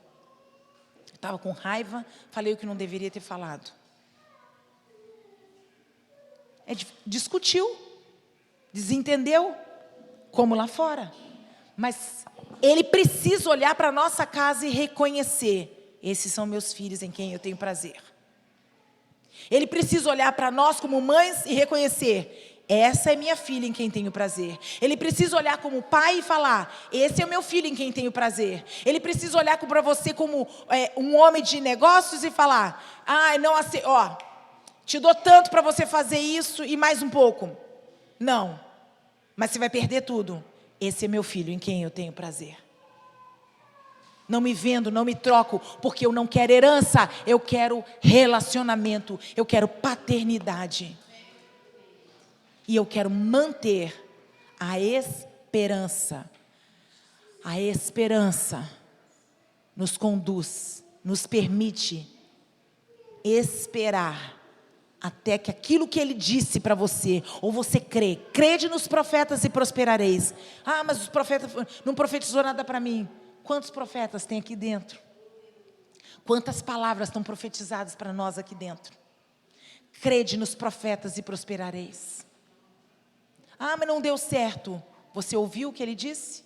Eu estava com raiva, falei o que não deveria ter falado. Discutiu. Desentendeu, como lá fora. Mas ele precisa olhar para a nossa casa e reconhecer, esses são meus filhos em quem eu tenho prazer. Ele precisa olhar para nós como mães e reconhecer, essa é minha filha em quem tenho prazer. Ele precisa olhar como pai e falar, esse é o meu filho em quem tenho prazer. Ele precisa olhar para você como um homem de negócios e falar, te dou tanto para você fazer isso e mais um pouco. Não, mas você vai perder tudo. Esse é meu filho em quem eu tenho prazer. Não me vendo, não me troco, porque eu não quero herança, eu quero relacionamento, eu quero paternidade. E eu quero manter a esperança. A esperança nos conduz, nos permite esperar até que aquilo que Ele disse para você, ou você crê, crede nos profetas e prosperareis. Ah, mas os profetas não profetizou nada para mim. Quantos profetas tem aqui dentro? Quantas palavras estão profetizadas para nós aqui dentro? Crede nos profetas e prosperareis. Ah, mas não deu certo. Você ouviu o que Ele disse?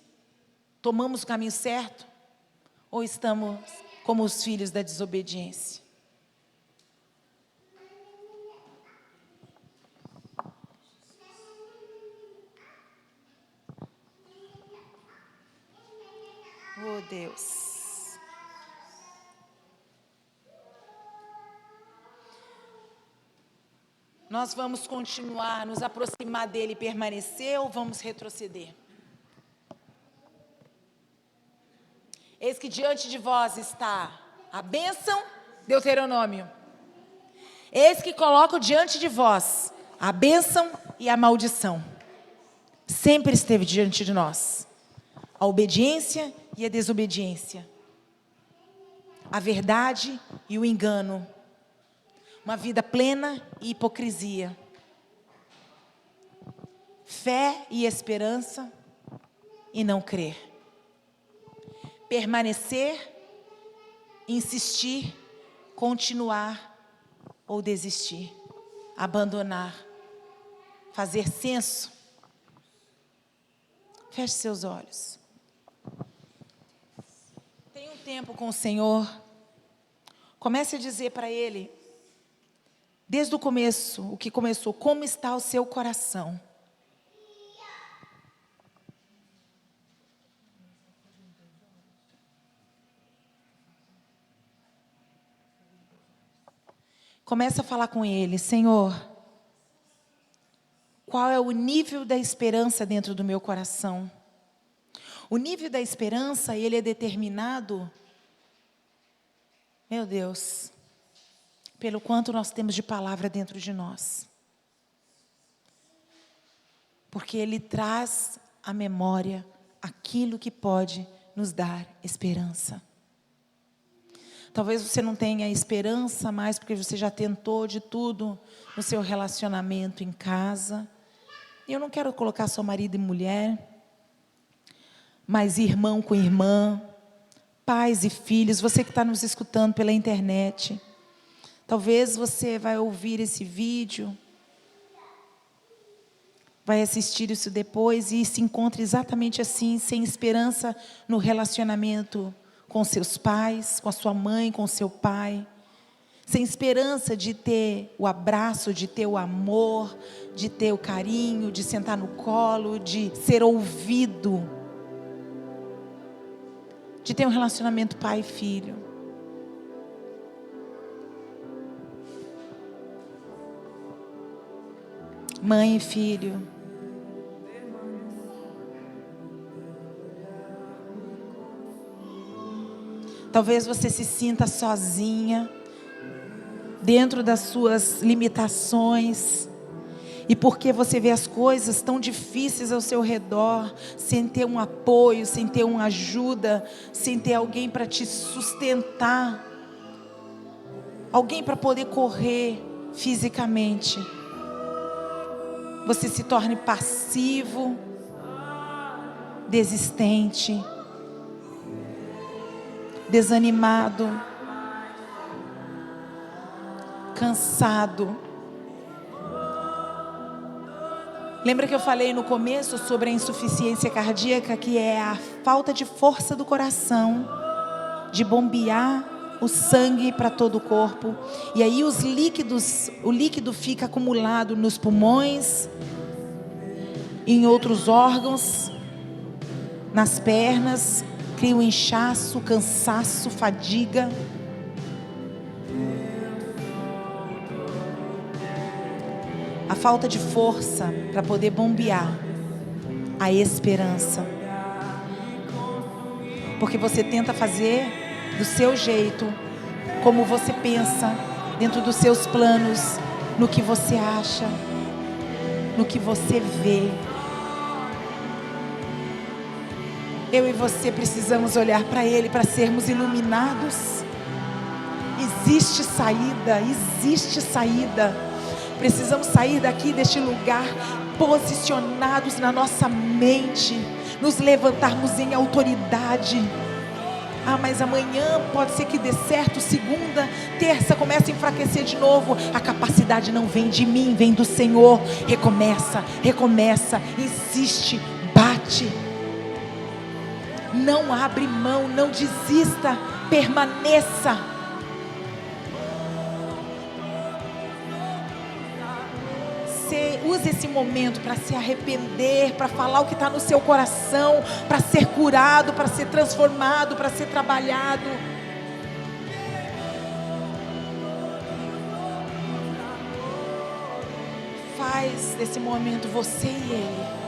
Tomamos o caminho certo? Ou estamos como os filhos da desobediência? Oh, Deus. Nós vamos continuar, nos aproximar dele e permanecer, ou vamos retroceder? Eis que diante de vós está a bênção, Deuteronômio. Eis que coloco diante de vós a bênção e a maldição. Sempre esteve diante de nós a obediência e a desobediência, a verdade e o engano, uma vida plena e hipocrisia, fé e esperança e não crer, permanecer, insistir, continuar ou desistir, abandonar, fazer censo. Feche seus olhos. Tenha um tempo com o Senhor. Comece a dizer para Ele, desde o começo, o que começou, como está o seu coração? Comece a falar com Ele, Senhor, qual é o nível da esperança dentro do meu coração? O nível da esperança, ele é determinado, meu Deus, pelo quanto nós temos de palavra dentro de nós. Porque Ele traz à memória aquilo que pode nos dar esperança. Talvez você não tenha esperança mais, porque você já tentou de tudo no seu relacionamento em casa. E eu não quero colocar só marido e mulher, mas irmão com irmã, pais e filhos, você que está nos escutando pela internet. Talvez você vai ouvir esse vídeo, vai assistir isso depois e se encontre exatamente assim, sem esperança no relacionamento com seus pais, com a sua mãe, com o seu pai. Sem esperança de ter o abraço, de ter o amor, de ter o carinho, de sentar no colo, de ser ouvido. De ter um relacionamento pai e filho. Mãe e filho. Talvez você se sinta sozinha, dentro das suas limitações, e porque você vê as coisas tão difíceis ao seu redor, sem ter um apoio, sem ter uma ajuda, sem ter alguém para te sustentar, alguém para poder correr fisicamente, você se torne passivo, desistente, desanimado, cansado. Lembra que eu falei no começo sobre a insuficiência cardíaca, que é a falta de força do coração, de bombear o sangue para todo o corpo. E aí o líquido fica acumulado nos pulmões, em outros órgãos, nas pernas, cria um inchaço, cansaço, fadiga. A falta de força para poder bombear a esperança. porque você tenta fazer do seu jeito, como você pensa, dentro dos seus planos, no que você acha, no que você vê. Eu e você precisamos olhar para Ele para sermos iluminados. Existe saída, existe saída. Precisamos sair daqui deste lugar posicionados na nossa mente, nos levantarmos em autoridade. Ah, mas amanhã pode ser que dê certo, segunda, terça começa a enfraquecer de novo. A capacidade não vem de mim, vem do Senhor. Recomeça, recomeça, insiste, bate. Não abre mão, não desista, permaneça. Use esse momento para se arrepender, para falar o que está no seu coração, para ser curado, para ser transformado, para ser trabalhado. Faz desse momento você e Ele.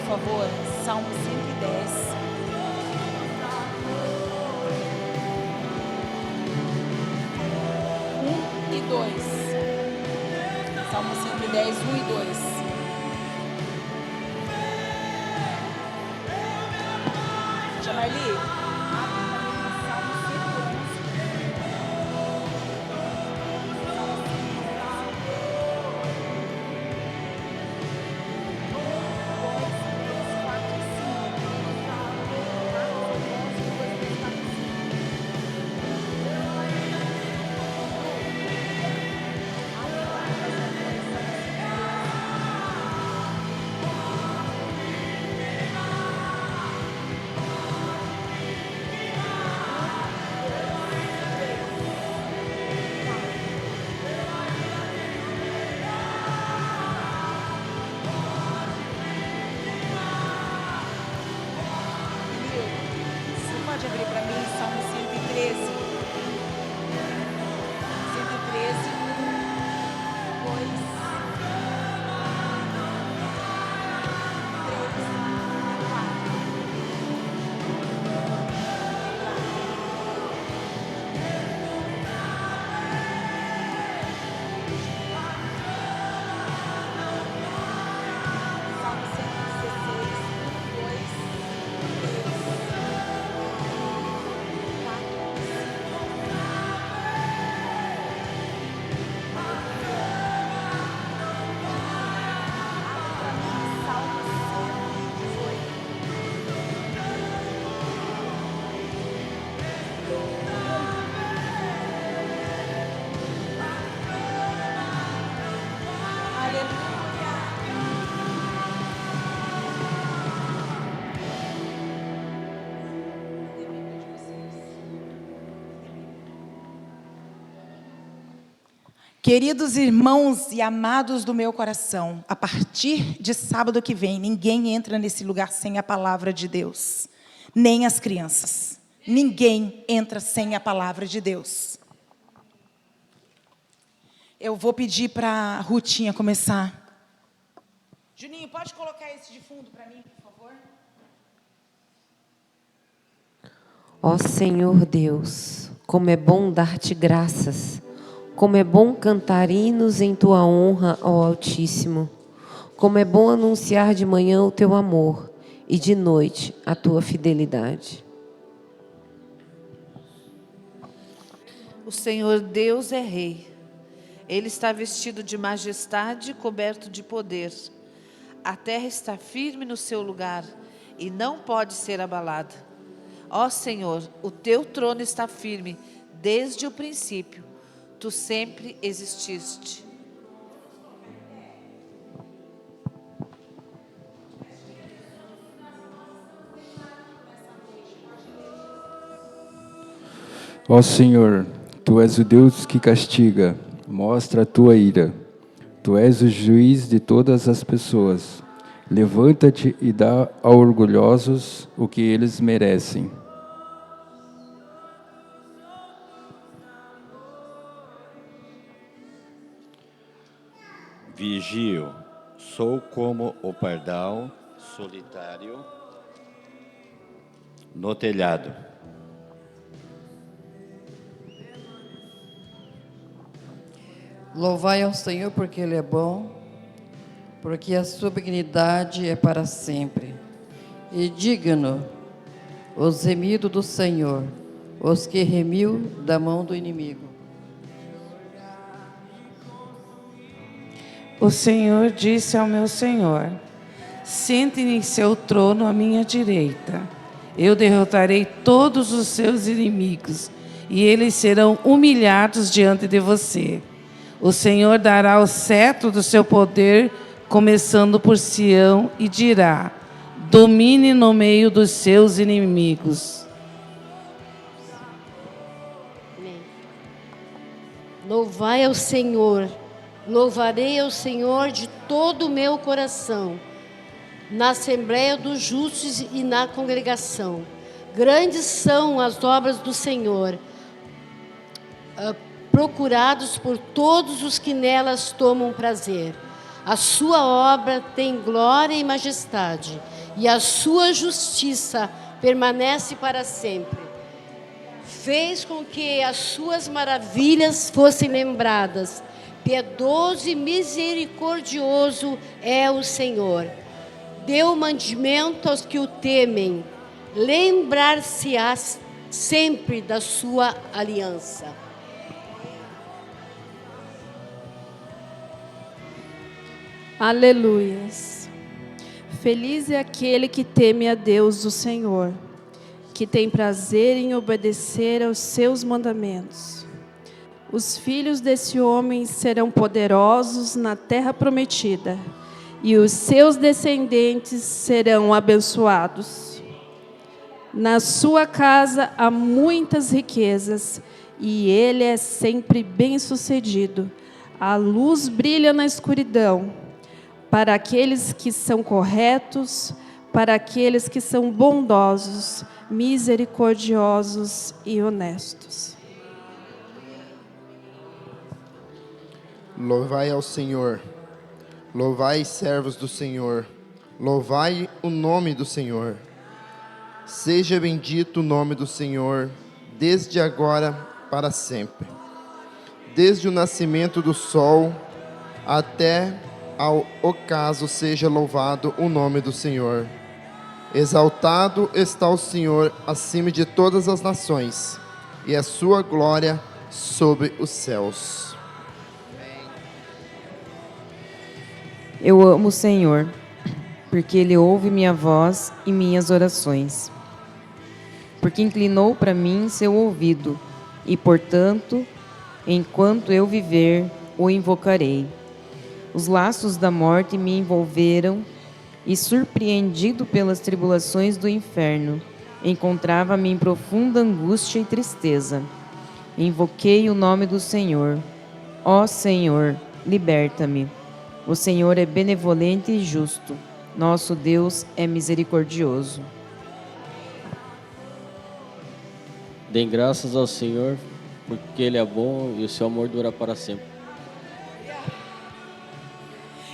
favor, Salmo 110. E 2. Salmo 110, 1 e 2. Tia Marli, Salmo você pode abrir para mim Salmo 113? 113, 2, 1. Queridos irmãos e amados do meu coração, a partir de sábado que vem, ninguém entra nesse lugar sem a palavra de Deus. Nem as crianças. Ninguém entra sem a palavra de Deus. Eu vou pedir para a Rutinha começar. Juninho, pode colocar esse de fundo para mim, por favor? Ó Senhor Deus, como é bom dar-te graças, como é bom cantar hinos em tua honra, ó Altíssimo. Como é bom anunciar de manhã o teu amor e de noite a tua fidelidade. O Senhor Deus é Rei. Ele está vestido de majestade, coberto de poder. A terra está firme no seu lugar e não pode ser abalada. Ó Senhor, o teu trono está firme desde o princípio. Tu sempre exististe. Ó Senhor, Tu és o Deus que castiga, mostra a Tua ira. Tu és o juiz de todas as pessoas. Levanta-te e dá aos orgulhosos o que eles merecem. Vigio, sou como o pardal solitário no telhado. Louvai ao Senhor porque Ele é bom, porque a sua benignidade é para sempre. E digno os remidos do Senhor, os que remiu da mão do inimigo. O Senhor disse ao meu Senhor: sente em seu trono à minha direita. Eu derrotarei todos os seus inimigos, e eles serão humilhados diante de você. O Senhor dará o cetro do seu poder, começando por Sião, e dirá: domine no meio dos seus inimigos. Amém. Louvai ao Senhor, louvarei ao Senhor de todo o meu coração, na Assembleia dos Justos e na congregação. Grandes são as obras do Senhor, procurados por todos os que nelas tomam prazer. A sua obra tem glória e majestade, e a sua justiça permanece para sempre. Fez com que as suas maravilhas fossem lembradas. Piedoso e misericordioso é o Senhor. Deu mandamento aos que o temem. Lembrar-se-á sempre da sua aliança. Aleluias. Feliz é aquele que teme a Deus, o Senhor, que tem prazer em obedecer aos seus mandamentos. Os filhos desse homem serão poderosos na terra prometida, e os seus descendentes serão abençoados. Na sua casa há muitas riquezas, e ele é sempre bem-sucedido. A luz brilha na escuridão, para aqueles que são corretos, para aqueles que são bondosos, misericordiosos e honestos. Louvai ao Senhor, louvai servos do Senhor, louvai o nome do Senhor. Seja bendito o nome do Senhor, desde agora para sempre. Desde o nascimento do sol até ao ocaso seja louvado o nome do Senhor. Exaltado está o Senhor acima de todas as nações, e a sua glória sobre os céus. Eu amo o Senhor, porque Ele ouve minha voz e minhas orações. Porque inclinou para mim seu ouvido, e, portanto, enquanto eu viver, o invocarei. Os laços da morte me envolveram, e, surpreendido pelas tribulações do inferno, encontrava-me em profunda angústia e tristeza. Invoquei o nome do Senhor. Ó Senhor, liberta-me. O Senhor é benevolente e justo. Nosso Deus é misericordioso. Dêem graças ao Senhor, porque Ele é bom e o seu amor dura para sempre.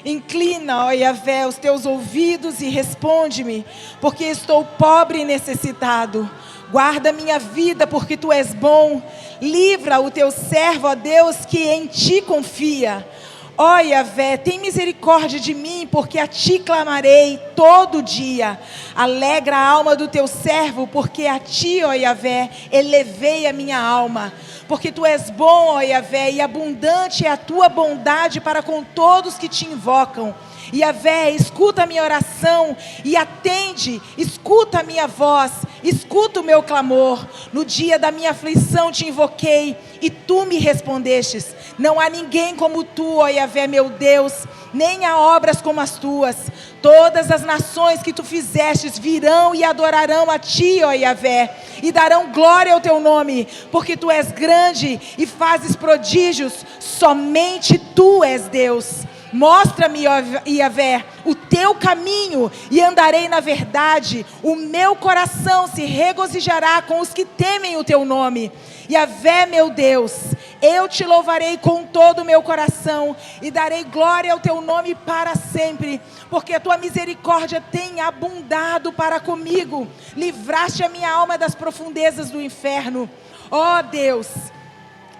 Inclina, ó Yahvé, os teus ouvidos e responde-me, porque estou pobre e necessitado. Guarda minha vida, porque tu és bom. Livra o teu servo, ó Deus, que em ti confia. Ó Yahvé, tem misericórdia de mim, porque a ti clamarei todo dia. Alegra a alma do teu servo, porque a ti, ó Yahvé, elevei a minha alma. Porque tu és bom, ó Yahvé, e abundante é a tua bondade para com todos que te invocam. Yahvé, escuta a minha oração e atende, escuta a minha voz, escuta o meu clamor. No dia da minha aflição te invoquei e tu me respondestes. Não há ninguém como tu, ó Yahvé, meu Deus, nem há obras como as tuas. Todas as nações que tu fizestes virão e adorarão a ti, ó Yahvé, e darão glória ao teu nome, porque tu és grande e fazes prodígios, somente tu és Deus. Mostra-me, ó Yahvé, o teu caminho e andarei na verdade. O meu coração se regozijará com os que temem o teu nome. Yahvé, meu Deus, eu te louvarei com todo o meu coração e darei glória ao teu nome para sempre, porque a tua misericórdia tem abundado para comigo. Livraste a minha alma das profundezas do inferno. Ó Deus,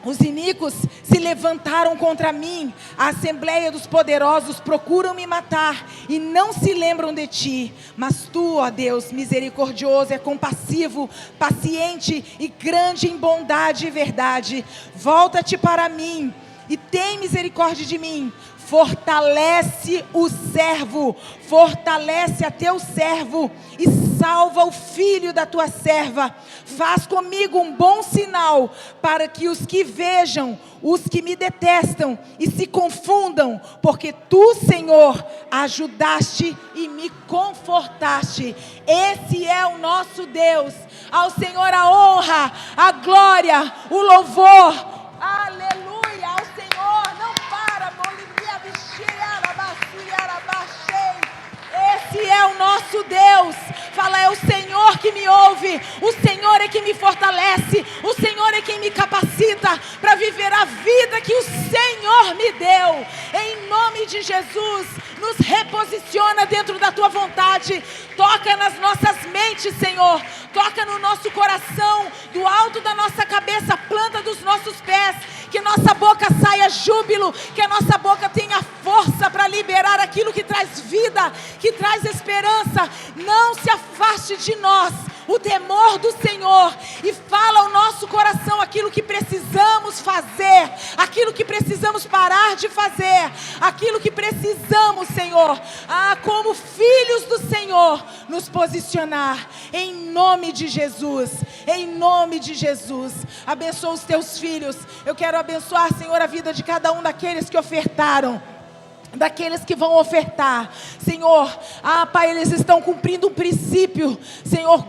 os iníquos se levantaram contra mim, a assembleia dos poderosos procuram me matar e não se lembram de ti. Mas tu, ó Deus, misericordioso, é compassivo, paciente e grande em bondade e verdade. Volta-te para mim e tem misericórdia de mim. Fortalece o servo, fortalece a teu servo e salva o filho da tua serva. Faz comigo um bom sinal, para que os que vejam, os que me detestam e se confundam, porque tu, Senhor, ajudaste e me confortaste. Esse é o nosso Deus. Ao Senhor a honra, a glória, o louvor. Aleluia, ao Senhor. Não para, esse é o nosso Deus. Fala, é o Senhor que me ouve, o Senhor é quem me fortalece, o Senhor é quem me capacita para viver a vida que o Senhor me deu. teu. Em nome de Jesus, nos reposiciona dentro da tua vontade. Toca nas nossas mentes, Senhor. Toca no nosso coração, do alto da nossa cabeça, planta dos nossos pés. Que nossa boca saia júbilo, que a nossa boca tenha força para liberar aquilo que traz vida, que traz esperança. Não se afaste de nós o temor do Senhor, e fala ao nosso coração aquilo que precisamos fazer, aquilo que precisamos parar de fazer, aquilo que precisamos, Senhor, como filhos do Senhor, nos posicionar, em nome de Jesus, em nome de Jesus. Abençoa os teus filhos. Eu quero abençoar, Senhor, a vida de cada um daqueles que ofertaram, daqueles que vão ofertar, Senhor. Pai, eles estão cumprindo um princípio, Senhor.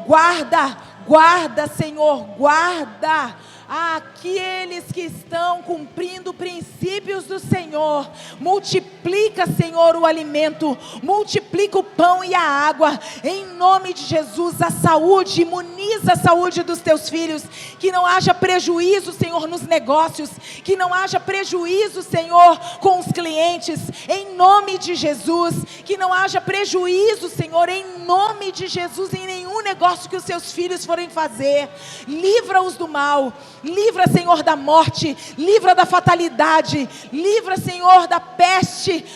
Guarda, Senhor, guarda aqueles que estão cumprindo princípios do Senhor. Multiplica, Senhor, o alimento, multiplica o pão e a água, em nome de Jesus. A saúde, imuniza a saúde dos teus filhos, que não haja prejuízo, Senhor, nos negócios, que não haja prejuízo, Senhor, com os clientes, em nome de Jesus. Que não haja prejuízo, Senhor, em nome de Jesus, em nenhum negócio que os seus filhos forem fazer. Livra-os do mal. Livra, Senhor, da morte, livra da fatalidade, livra, Senhor, da peste.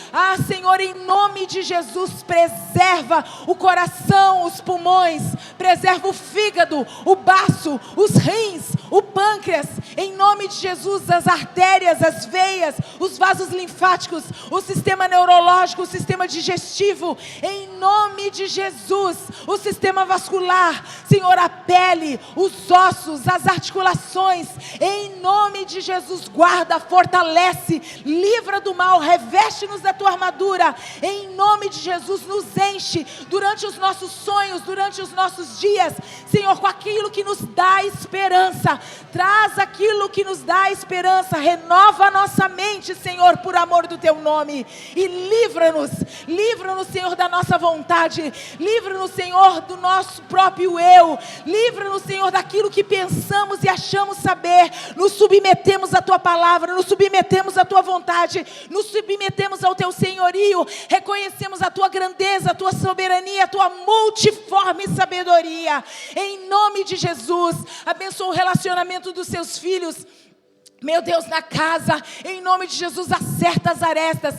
Senhor, em nome de Jesus, preserva o coração, os pulmões, preserva o fígado, o baço, os rins, o pâncreas, em nome de Jesus, as artérias, as veias, os vasos linfáticos, o sistema neurológico, o sistema digestivo, em nome de Jesus, o sistema vascular, Senhor, a pele, os ossos, as articulações, em nome de Jesus. Guarda, fortalece, livra do mal, reveste-nos da tua armadura, em nome de Jesus. Nos enche durante os nossos sonhos, durante os nossos dias, Senhor, com aquilo que nos dá esperança. Traz aquilo que nos dá esperança, renova a nossa mente, Senhor, por amor do teu nome, e livra-nos, Senhor, da nossa vontade, livra-nos, Senhor, do nosso próprio eu, livra-nos, Senhor, daquilo que pensamos e achamos saber. Nos submetemos à tua palavra, nos submetemos à tua vontade, nos submetemos ao teu senhorio, reconhecemos a tua grandeza, a tua soberania, a tua multiforme sabedoria, em nome de Jesus. Abençoa o relacionamento dos seus filhos, meu Deus, na casa, em nome de Jesus. Acerta as arestas,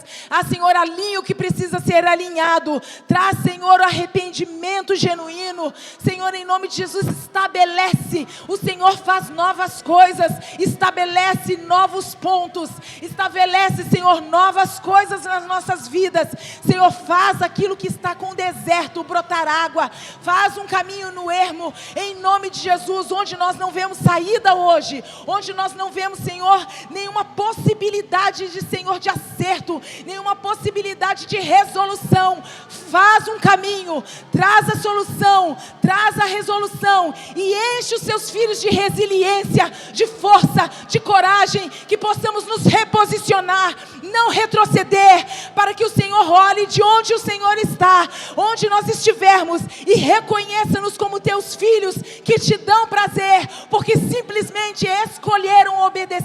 Senhor, alinha o que precisa ser alinhado, traz, Senhor, o arrependimento genuíno, Senhor, em nome de Jesus. Estabelece, o Senhor faz novas coisas, estabelece novos pontos, estabelece, Senhor, novas coisas nas nossas vidas, Senhor. Faz aquilo que está com o deserto brotar água, faz um caminho no ermo, em nome de Jesus. Onde nós não vemos saída hoje, onde nós não vemos, Senhor, nenhuma possibilidade de, Senhor, de acerto, nenhuma possibilidade de resolução, faz um caminho, traz a solução, traz a resolução, e enche os seus filhos de resiliência, de força, de coragem, que possamos nos reposicionar, não retroceder, para que o Senhor olhe de onde o Senhor está, onde nós estivermos, e reconheça-nos como teus filhos, que te dão prazer, porque simplesmente escolheram obedecer.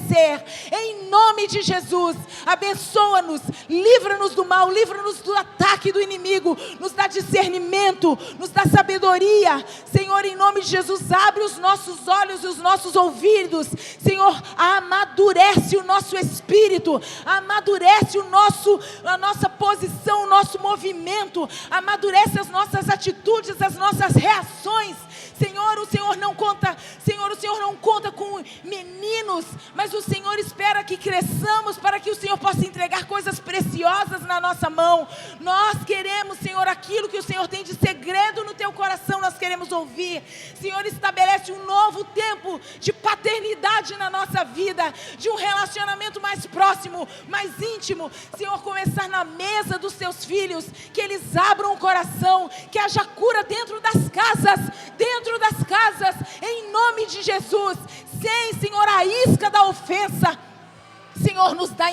Em nome de Jesus, abençoa-nos, livra-nos do mal, livra-nos do ataque do inimigo, nos dá discernimento, nos dá sabedoria, Senhor, em nome de Jesus. Abre os nossos olhos e os nossos ouvidos, Senhor, amadurece o nosso espírito, amadurece a nossa posição, o nosso movimento, amadurece as nossas atitudes, as nossas reações, Senhor. O Senhor não conta, Senhor, o Senhor não conta com meninos, mas o Senhor espera que cresçamos, para que o Senhor possa entregar coisas preciosas na nossa mão. Nós queremos, Senhor, aquilo que o Senhor tem de segredo no teu coração, nós queremos ouvir. Senhor, estabelece um novo tempo de paternidade na nossa vida, de um relacionamento mais próximo, mais íntimo, Senhor. Começar na mesa dos teus filhos, que eles abram o coração, que haja cura dentro das casas, em nome de Jesus, sem, Senhor, a isca da ofensa, Senhor. Senhor, nos dá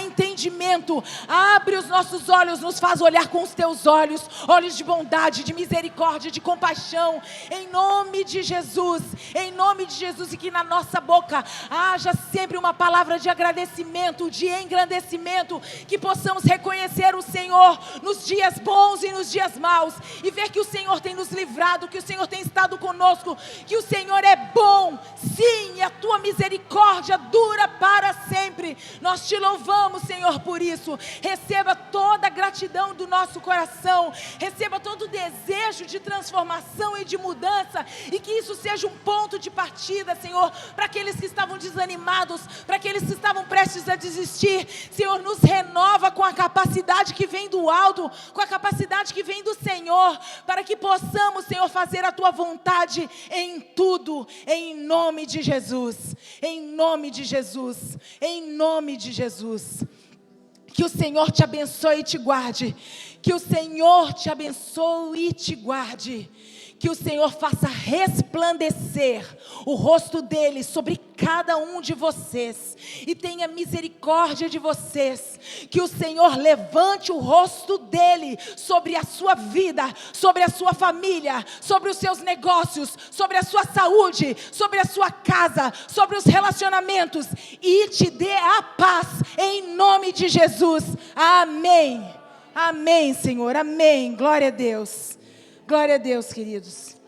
entendimento, abre os nossos olhos, nos faz olhar com os teus olhos, olhos de bondade, de misericórdia, de compaixão, em nome de Jesus, e que na nossa boca haja sempre uma palavra de agradecimento, de engrandecimento, que possamos reconhecer o Senhor nos dias bons e nos dias maus, e ver que o Senhor tem nos livrado, que o Senhor tem estado conosco, que o Senhor é bom, sim, e a tua misericórdia dura para sempre. Nós te louvamos, Senhor, por isso. Receba toda a gratidão do nosso coração, receba todo o desejo de transformação e de mudança, e que isso seja um ponto de partida, Senhor, para aqueles que estavam desanimados, para aqueles que estavam prestes a desistir. Senhor, nos renova com a capacidade que vem do alto, com a capacidade que vem do Senhor, para que possamos, Senhor, fazer a tua vontade em tudo, em nome de Jesus, em nome de Jesus, em nome de Jesus. Que o Senhor te abençoe e te guarde, que o Senhor te abençoe e te guarde, que o Senhor faça resplandecer o rosto dele sobre cada um de vocês e tenha misericórdia de vocês, que o Senhor levante o rosto dele sobre a sua vida, sobre a sua família, sobre os seus negócios, sobre a sua saúde, sobre a sua casa, sobre os relacionamentos, e te dê a paz em nome de Jesus. Amém. Amém, Senhor, amém. Glória a Deus, queridos.